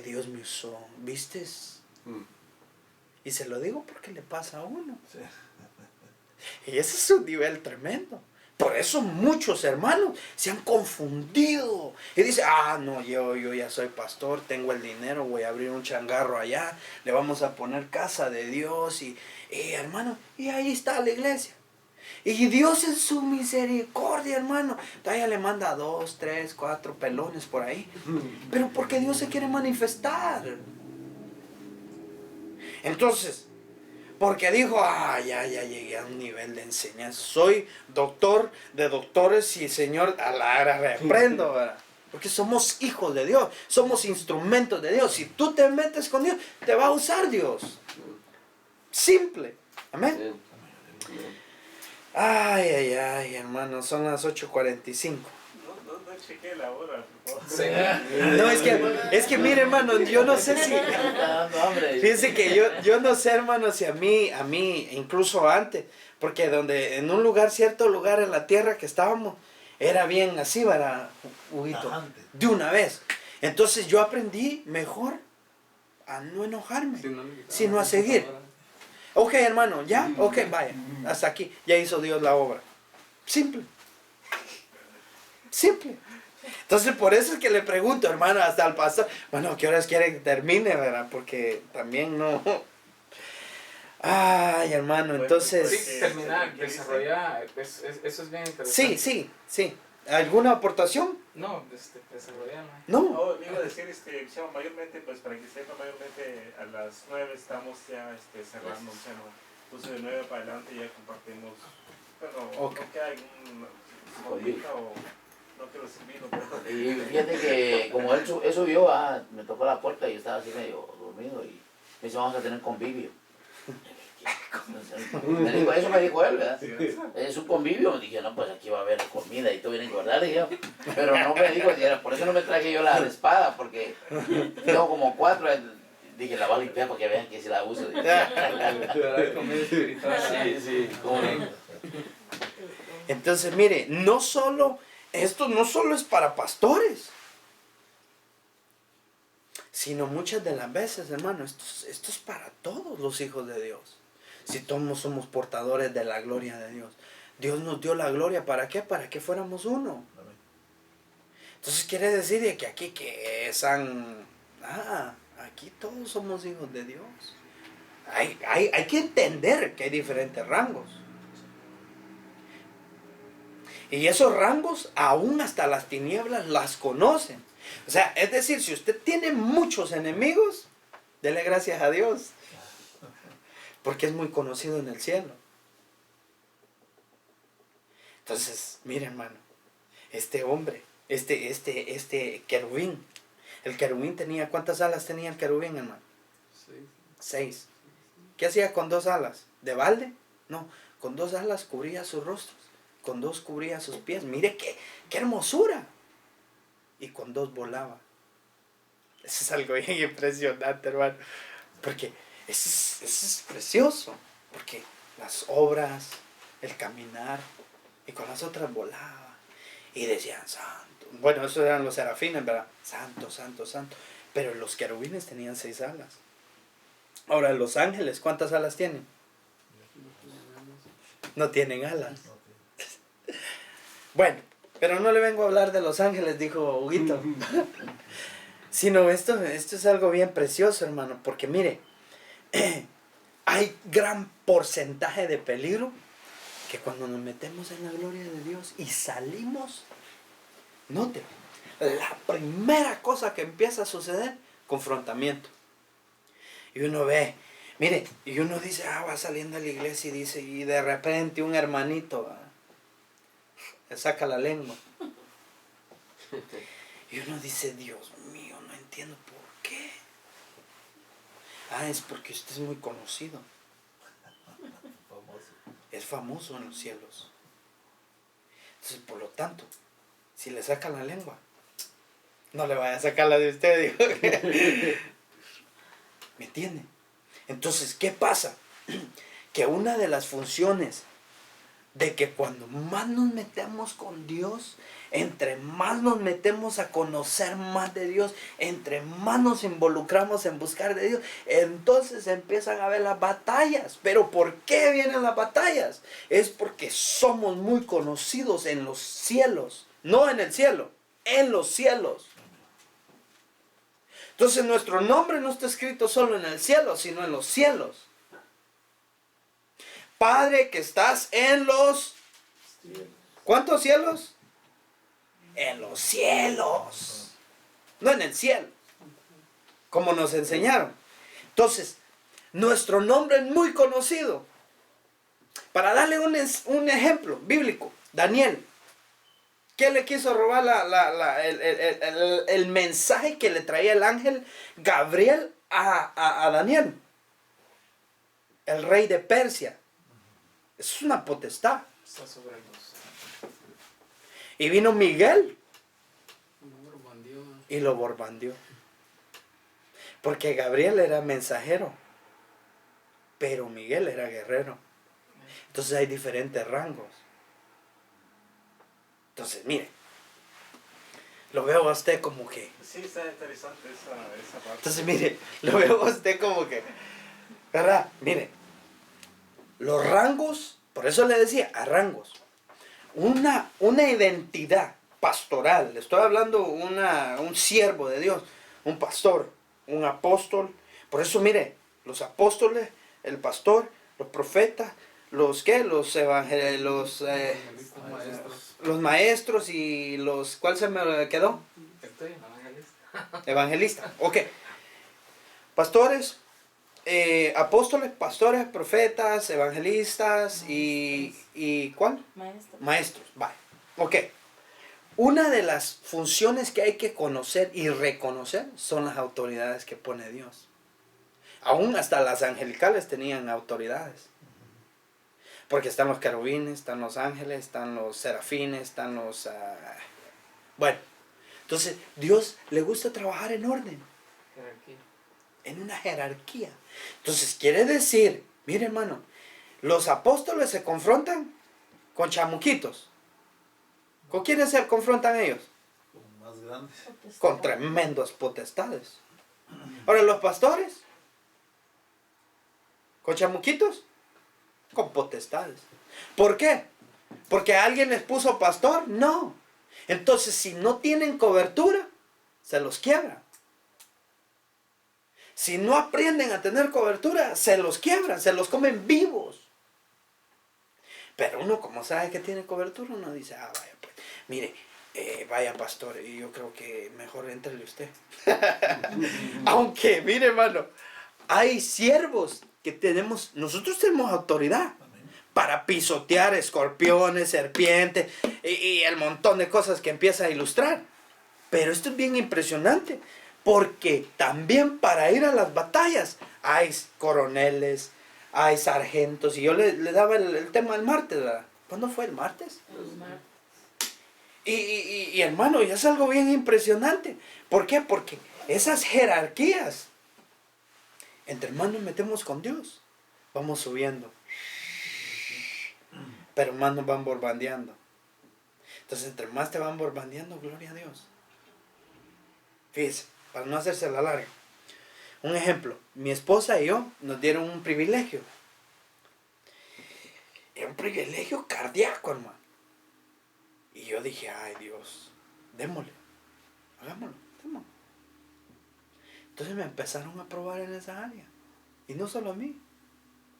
Dios me usó, ¿viste? Y se lo digo porque le pasa a uno. Sí. Y ese es un nivel tremendo. Por eso muchos hermanos se han confundido. Y dicen, no, yo ya soy pastor, tengo el dinero, voy a abrir un changarro allá, le vamos a poner casa de Dios. Y hermano, y ahí está la iglesia. Y Dios en su misericordia, hermano, todavía le manda 2, 3, 4 pelones por ahí. Pero porque Dios se quiere manifestar. Entonces, porque dijo, ya llegué a un nivel de enseñanza. Soy doctor de doctores y Señor, a la hora reprendo, ¿verdad? Porque somos hijos de Dios, somos instrumentos de Dios. Si tú te metes con Dios, te va a usar Dios. Simple. Amén. Ay, hermano, son las 8:45. No chequé la hora, por favor. Sí. No, es que mire, hermano, yo no sé si... Fíjense que yo no sé, hermano, si a mí, incluso antes, porque en un lugar, cierto lugar en la tierra que estábamos, era bien así, ¿verdad, Huguito? Tajante. De una vez. Entonces yo aprendí mejor a no enojarme, sino a seguir. Ok, hermano, ¿ya? Ok, vaya, hasta aquí, ya hizo Dios la obra. Simple. Simple. Entonces por eso es que le pregunto, hermano, hasta al pastor, bueno, ¿qué horas quiere que termine, verdad? Porque también no... Ay, hermano, entonces... Sí, terminar, ¿qué dice? desarrollar, eso es bien interesante. Sí. ¿Alguna aportación? No, desarrollar, No. No, le iba a decir, mayormente, pues para que sepa, mayormente a las 9 estamos ya cerrando, entonces de 9 para adelante ya compartimos, pero Ok. no queda algún jodita o no quiero decir vino, pero... Y fíjate que como él subió, me tocó la puerta y yo estaba así medio dormido y me dice, vamos a tener convivio. Eso me dijo él, ¿verdad? Es un convivio. Dije, no, pues aquí va a haber comida y todo viene a engordar, dije yo. Pero no me dijo, por eso no me traje yo la espada, porque tengo como 4. Dije, la voy a limpiar para que vean que si la uso. Sí, cómo no. Entonces, mire, esto no solo es para pastores, sino muchas de las veces, hermano, esto es para todos los hijos de Dios. Si todos somos portadores de la gloria de Dios. Dios nos dio la gloria, ¿para qué? Para que fuéramos uno. Entonces quiere decir que aquí aquí todos somos hijos de Dios. Hay que entender que hay diferentes rangos. Y esos rangos, aún hasta las tinieblas las conocen. O sea, es decir, si usted tiene muchos enemigos, dele gracias a Dios. Porque es muy conocido en el cielo. Entonces, mire, hermano, este hombre, este querubín, el querubín tenía, ¿cuántas alas tenía el querubín, hermano? 6. ¿Qué hacía con 2 alas? ¿De balde? No, con 2 alas cubría sus rostros, con 2 cubría sus pies. Mire qué hermosura. Y con 2 volaba. Eso es algo bien impresionante, hermano. Porque eso es precioso. Porque las obras, el caminar, y con las otras volaba. Y decían, santo. Bueno, esos eran los serafines, ¿verdad? Santo, santo, santo. Pero los querubines tenían 6 alas. Ahora, los ángeles, ¿cuántas alas tienen? No tienen alas. Bueno, pero no le vengo a hablar de los ángeles, dijo Huguito. Sino esto es algo bien precioso, hermano. Porque mire, hay gran porcentaje de peligro que cuando nos metemos en la gloria de Dios y salimos, note, la primera cosa que empieza a suceder, confrontamiento. Y uno ve, Mire, y uno dice, va saliendo a la iglesia y dice, y de repente un hermanito le saca la lengua. Y uno dice, Dios mío, no entiendo por qué. Es porque usted es muy conocido. Es famoso en los cielos. Entonces, por lo tanto, si le sacan la lengua, no le vaya a sacar la de usted, digo. ¿Me entiende? Entonces, ¿qué pasa? Que una de las funciones de que cuando más nos metemos con Dios, entre más nos metemos a conocer más de Dios, entre más nos involucramos en buscar de Dios, entonces empiezan a haber las batallas. ¿Pero por qué vienen las batallas? Es porque somos muy conocidos en los cielos, no en el cielo, en los cielos. Entonces nuestro nombre no está escrito solo en el cielo, sino en los cielos. Padre que estás en los... ¿Cuántos cielos? En los cielos. No en el cielo. Como nos enseñaron. Entonces, nuestro nombre es muy conocido. Para darle un ejemplo bíblico, Daniel. ¿Qué le quiso robar el mensaje que le traía el ángel Gabriel a Daniel? El rey de Persia. Es una potestad. Está sobre los... Y vino Miguel Lo bandió. y lo borbandeó. Porque Gabriel era mensajero, pero Miguel era guerrero. Entonces hay diferentes rangos. Entonces, mire, lo veo a usted como que... Sí, está interesante esa parte. Entonces, mire, lo veo a usted como que... ¿Verdad? Mire, los rangos, por eso le decía, a rangos. Una identidad pastoral, le estoy hablando un siervo de Dios, un pastor, un apóstol. Por eso, mire, los apóstoles, el pastor, los profetas, los maestros y los... ¿Cuál se me quedó? Estoy evangelista. Evangelista. Ok. Pastores, apóstoles, pastores, profetas, evangelistas y ¿cuál? Maestro. Maestros. Vale. Ok. Una de las funciones que hay que conocer y reconocer son las autoridades que pone Dios. Aún hasta las angelicales tenían autoridades. Porque están los querubines, están los ángeles, están los serafines, están los... Bueno, entonces Dios le gusta trabajar en orden, Jerarquía. en una jerarquía. Entonces quiere decir, mire hermano, los apóstoles se confrontan con chamuquitos. ¿Con quiénes se confrontan ellos? Más grandes. Con tremendos potestades. Ahora los pastores, con chamuquitos, con potestades. ¿Por qué? ¿Porque alguien les puso pastor? No. Entonces, si no tienen cobertura, se los quiebra. Si no aprenden a tener cobertura, se los quiebran, se los comen vivos. Pero uno, como sabe que tiene cobertura, uno dice, vaya pues, mire, vaya pastor, y yo creo que mejor entrele usted. Aunque, mire hermano, hay siervos que nosotros tenemos autoridad para pisotear escorpiones, serpientes y el montón de cosas que empieza a ilustrar. Pero esto es bien impresionante, porque también para ir a las batallas hay coroneles, hay sargentos, y yo le daba el tema el martes, ¿verdad? ¿Cuándo fue el martes? Y hermano, y es algo bien impresionante. ¿Por qué? Porque esas jerarquías, entre más nos metemos con Dios, vamos subiendo. Pero más nos van borbandeando. Entonces, entre más te van borbandeando, gloria a Dios. Fíjese, para no hacerse la larga. Un ejemplo, mi esposa y yo nos dieron un privilegio. Era un privilegio cardíaco, hermano. Y yo dije, ay Dios, démosle, hagámoslo, démoslo. Entonces me empezaron a probar en esa área. Y no solo a mí,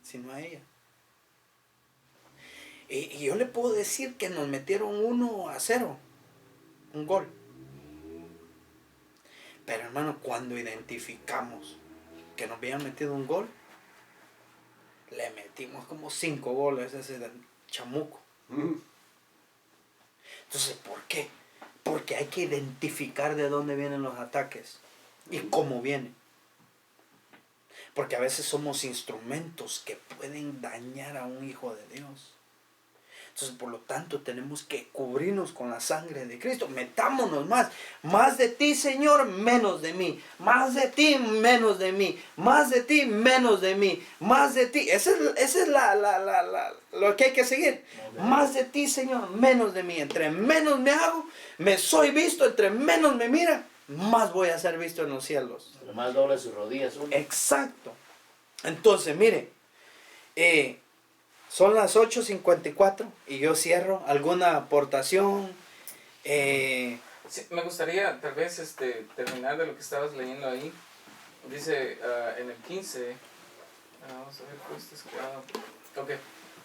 sino a ella. Y yo le puedo decir que nos metieron 1-0, un gol. Pero hermano, cuando identificamos que nos habían metido un gol, Le metimos como 5 goles a ese chamuco. Entonces, ¿por qué? Porque hay que identificar de dónde vienen los ataques y cómo vienen. Porque a veces somos instrumentos que pueden dañar a un hijo de Dios. Entonces, por lo tanto, tenemos que cubrirnos con la sangre de Cristo. Metámonos más. Más de ti, Señor, menos de mí. Más de ti, menos de mí. Más de ti, menos de mí. Más de ti. Esa es lo que hay que seguir. Más de ti, Señor, menos de mí. Entre menos me hago, me soy visto. Entre menos me mira, más voy a ser visto en los cielos. Entre más doble sus rodillas uno. Exacto. Entonces, mire. Son las 8:54 y yo cierro. ¿Alguna aportación? Sí, me gustaría tal vez terminar de lo que estabas leyendo ahí. Dice en el 15, vamos a ver, fuiste creado. Ok,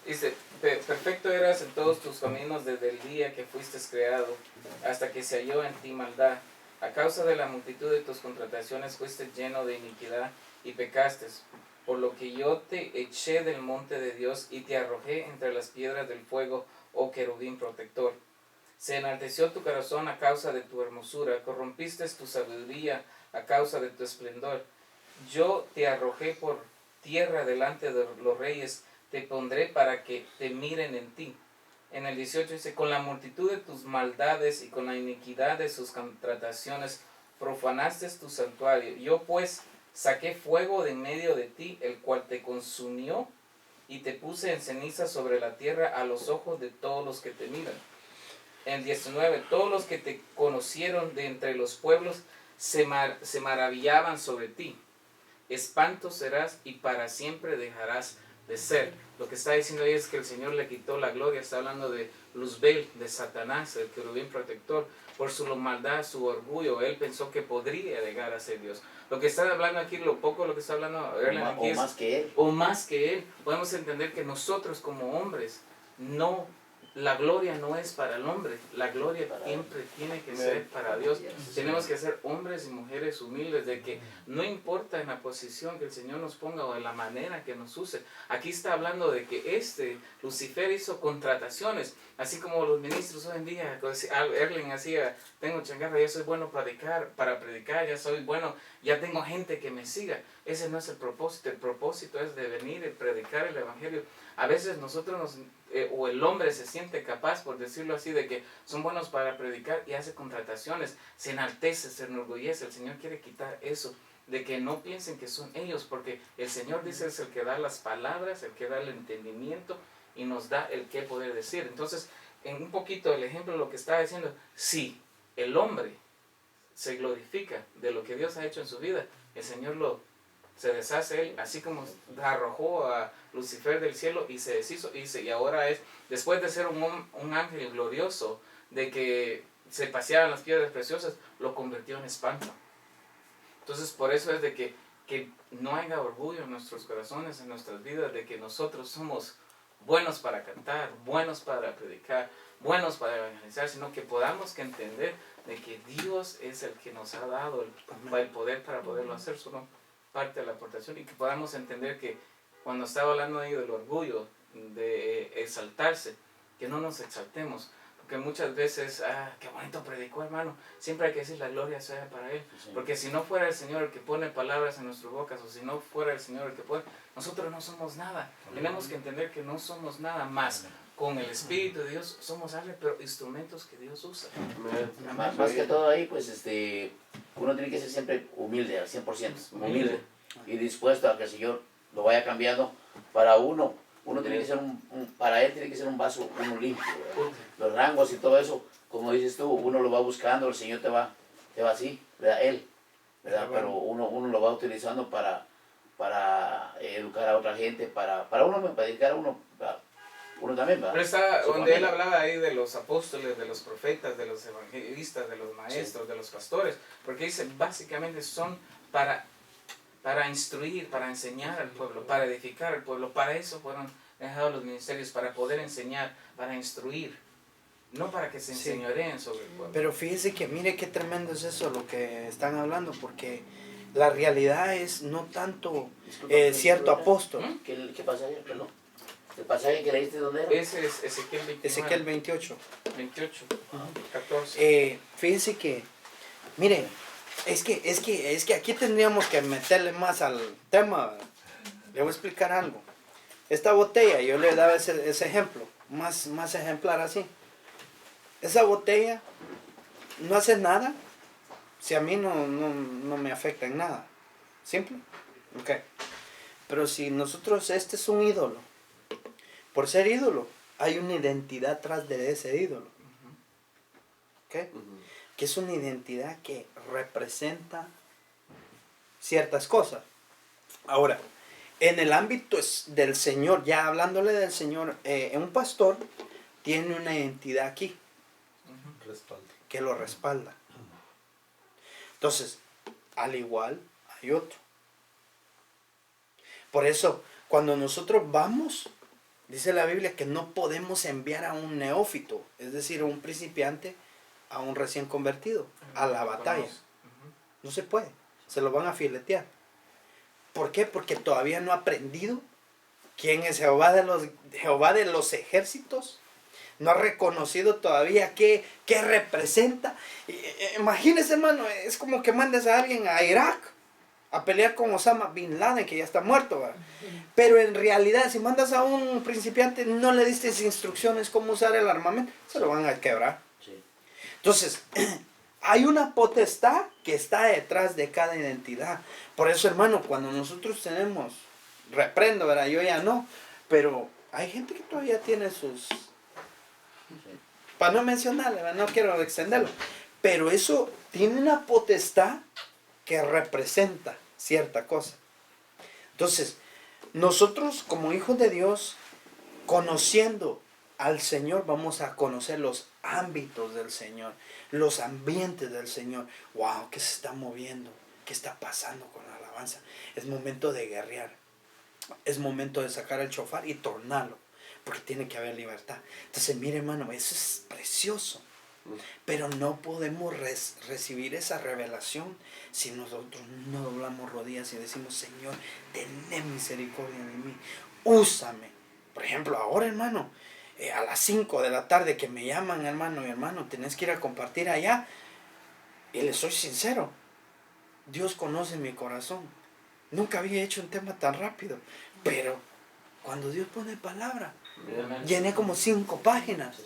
dice, perfecto eras en todos tus caminos desde el día que fuiste creado, hasta que se halló en ti maldad. A causa de la multitud de tus contrataciones fuiste lleno de iniquidad y pecaste. Por lo que yo te eché del monte de Dios y te arrojé entre las piedras del fuego, oh querubín protector. Se enalteció tu corazón a causa de tu hermosura, corrompiste tu sabiduría a causa de tu esplendor. Yo te arrojé por tierra delante de los reyes, te pondré para que te miren en ti. En el 18 dice, con la multitud de tus maldades y con la iniquidad de sus contrataciones, profanaste tu santuario. Yo pues saqué fuego de en medio de ti, el cual te consumió, y te puse en ceniza sobre la tierra a los ojos de todos los que te miran. En 19, todos los que te conocieron de entre los pueblos se maravillaban sobre ti. Espanto serás y para siempre dejarás de ser. Lo que está diciendo ahí es que el Señor le quitó la gloria. Está hablando de Luzbel, de Satanás, el querubín protector. Por su maldad, su orgullo, él pensó que podría llegar a ser Dios. Lo que está hablando aquí, lo que está hablando Erlen aquí es, más que él. o más que él. Podemos entender que nosotros como hombres, la gloria no es para el hombre, la gloria siempre tiene que ser para Dios. Tenemos que ser hombres y mujeres humildes, de que no importa en la posición que el Señor nos ponga o en la manera que nos use. Aquí está hablando de que Lucifer hizo contrataciones, así como los ministros hoy en día. Erlen hacía, tengo changarra, ya soy bueno para predicar, ya soy bueno, ya tengo gente que me siga. Ese no es el propósito es de venir y predicar el evangelio. A veces nosotros o el hombre se siente capaz, por decirlo así, de que son buenos para predicar y hace contrataciones, se enaltece, se enorgullece. El Señor quiere quitar eso, de que no piensen que son ellos, porque el Señor dice es el que da las palabras, el que da el entendimiento y nos da el qué poder decir. Entonces, en un poquito el ejemplo de lo que estaba diciendo, si el hombre se glorifica de lo que Dios ha hecho en su vida, el Señor se deshace él, así como arrojó a Lucifer del cielo y se deshizo, y ahora después de ser un ángel glorioso, de que se paseaban las piedras preciosas, lo convirtió en espanto. Entonces por eso es de que no haya orgullo en nuestros corazones, en nuestras vidas, de que nosotros somos buenos para cantar, buenos para predicar, buenos para evangelizar, sino que podamos que entender de que Dios es el que nos ha dado el poder para poderlo hacer, solo parte de la aportación, y que podamos entender que cuando estaba hablando ahí del orgullo, de exaltarse, que no nos exaltemos, porque muchas veces, qué bonito predicó, hermano, siempre hay que decir la gloria sea para él, Sí. porque si no fuera el Señor el que pone palabras en nuestras bocas, o si no fuera el Señor el que pone, nosotros no somos nada. Tenemos que entender que no somos nada más. Con el Espíritu de Dios somos algo, pero instrumentos que Dios usa. Más que todo ahí, pues uno tiene que ser siempre humilde, al 100%, humilde, y dispuesto a que el Señor lo vaya cambiando para uno. Uno tiene que ser para él tiene que ser un vaso uno limpio, ¿verdad? Los rangos y todo eso, como dices tú, uno lo va buscando, el Señor te va así, ¿verdad? Él, ¿verdad? Pero uno lo va utilizando para educar a otra gente, para uno, para dedicar a uno, uno también, ¿verdad? Pero está Su donde él familia. hablaba ahí de los apóstoles, de los profetas, de los evangelistas, de los maestros, de los pastores, porque dice básicamente son para instruir, para enseñar al pueblo, para edificar al pueblo. Para eso fueron dejados los ministerios, para poder enseñar, para instruir, no para que se enseñoreen sobre el pueblo. Pero fíjese que mire qué tremendo es eso lo que están hablando, porque la realidad es no tanto Disculpa, cierto ¿verdad? apóstol. ¿Qué pasaje? Perdón. ¿El pasaje que leíste dónde era? Ese es Ezequiel 29. Ezequiel 28. 28, 14. Fíjense que, miren, es que aquí tendríamos que meterle más al tema, ¿verdad? Le voy a explicar algo. Esta botella, yo le daba ese ejemplo, más ejemplar así. Esa botella no hace nada si a mí no me afecta en nada. ¿Simple? Ok. Pero si nosotros, este es un ídolo. Por ser ídolo, hay una identidad tras de ese ídolo. ¿Ok? Que es una identidad que representa ciertas cosas. Ahora, en el ámbito del Señor, ya hablándole del Señor, un pastor tiene una identidad aquí Respaldo. que lo respalda. Entonces, al igual hay otro. Por eso, cuando nosotros vamos, dice la Biblia que no podemos enviar a un neófito, es decir, a un principiante, a un recién convertido, a la batalla. No se puede, se lo van a filetear. ¿Por qué? Porque todavía no ha aprendido quién es Jehová de los ejércitos. No ha reconocido todavía qué representa. Imagínese, hermano, es como que mandes a alguien a Irak a pelear con Osama Bin Laden, que ya está muerto, ¿verdad? Pero en realidad, si mandas a un principiante, no le diste instrucciones cómo usar el armamento, se lo van a quebrar. Sí. Entonces, hay una potestad que está detrás de cada identidad. Por eso, hermano, cuando nosotros tenemos, reprendo, ¿verdad? Yo ya no, pero hay gente que todavía tiene sus... Para no mencionarle, ¿verdad? No quiero extenderlo. Pero eso tiene una potestad que representa cierta cosa. Entonces, nosotros como hijos de Dios, conociendo al Señor, vamos a conocer los ámbitos del Señor, los ambientes del Señor. Wow, ¿qué se está moviendo? ¿Qué está pasando con la alabanza? Es momento de guerrear. Es momento de sacar el shofar y tornarlo, porque tiene que haber libertad. Entonces, mire, hermano, eso es precioso. Pero no podemos recibir esa revelación si nosotros no doblamos rodillas y decimos, Señor, ten misericordia de mí, úsame. Por ejemplo, ahora, hermano, a las 5 de la tarde que me llaman, hermano, tenés que ir a compartir allá. Y le soy sincero, Dios conoce mi corazón. Nunca había hecho un tema tan rápido, pero cuando Dios pone palabra, llené como 5 páginas.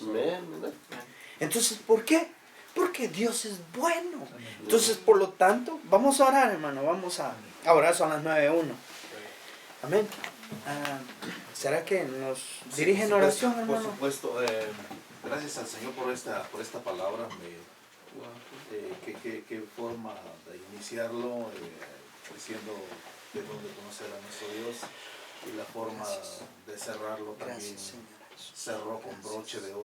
Entonces, ¿por qué? Porque Dios es bueno. Entonces, por lo tanto, vamos a orar, hermano. Vamos a orar, son las 9:01. Amén. ¿Será que nos dirigen oración, hermano? Por supuesto. Gracias al Señor por esta palabra. Qué forma de iniciarlo, diciendo de dónde conocer a nuestro Dios, y la forma de cerrarlo también. Gracias, Señor. Cerró con broche de oro.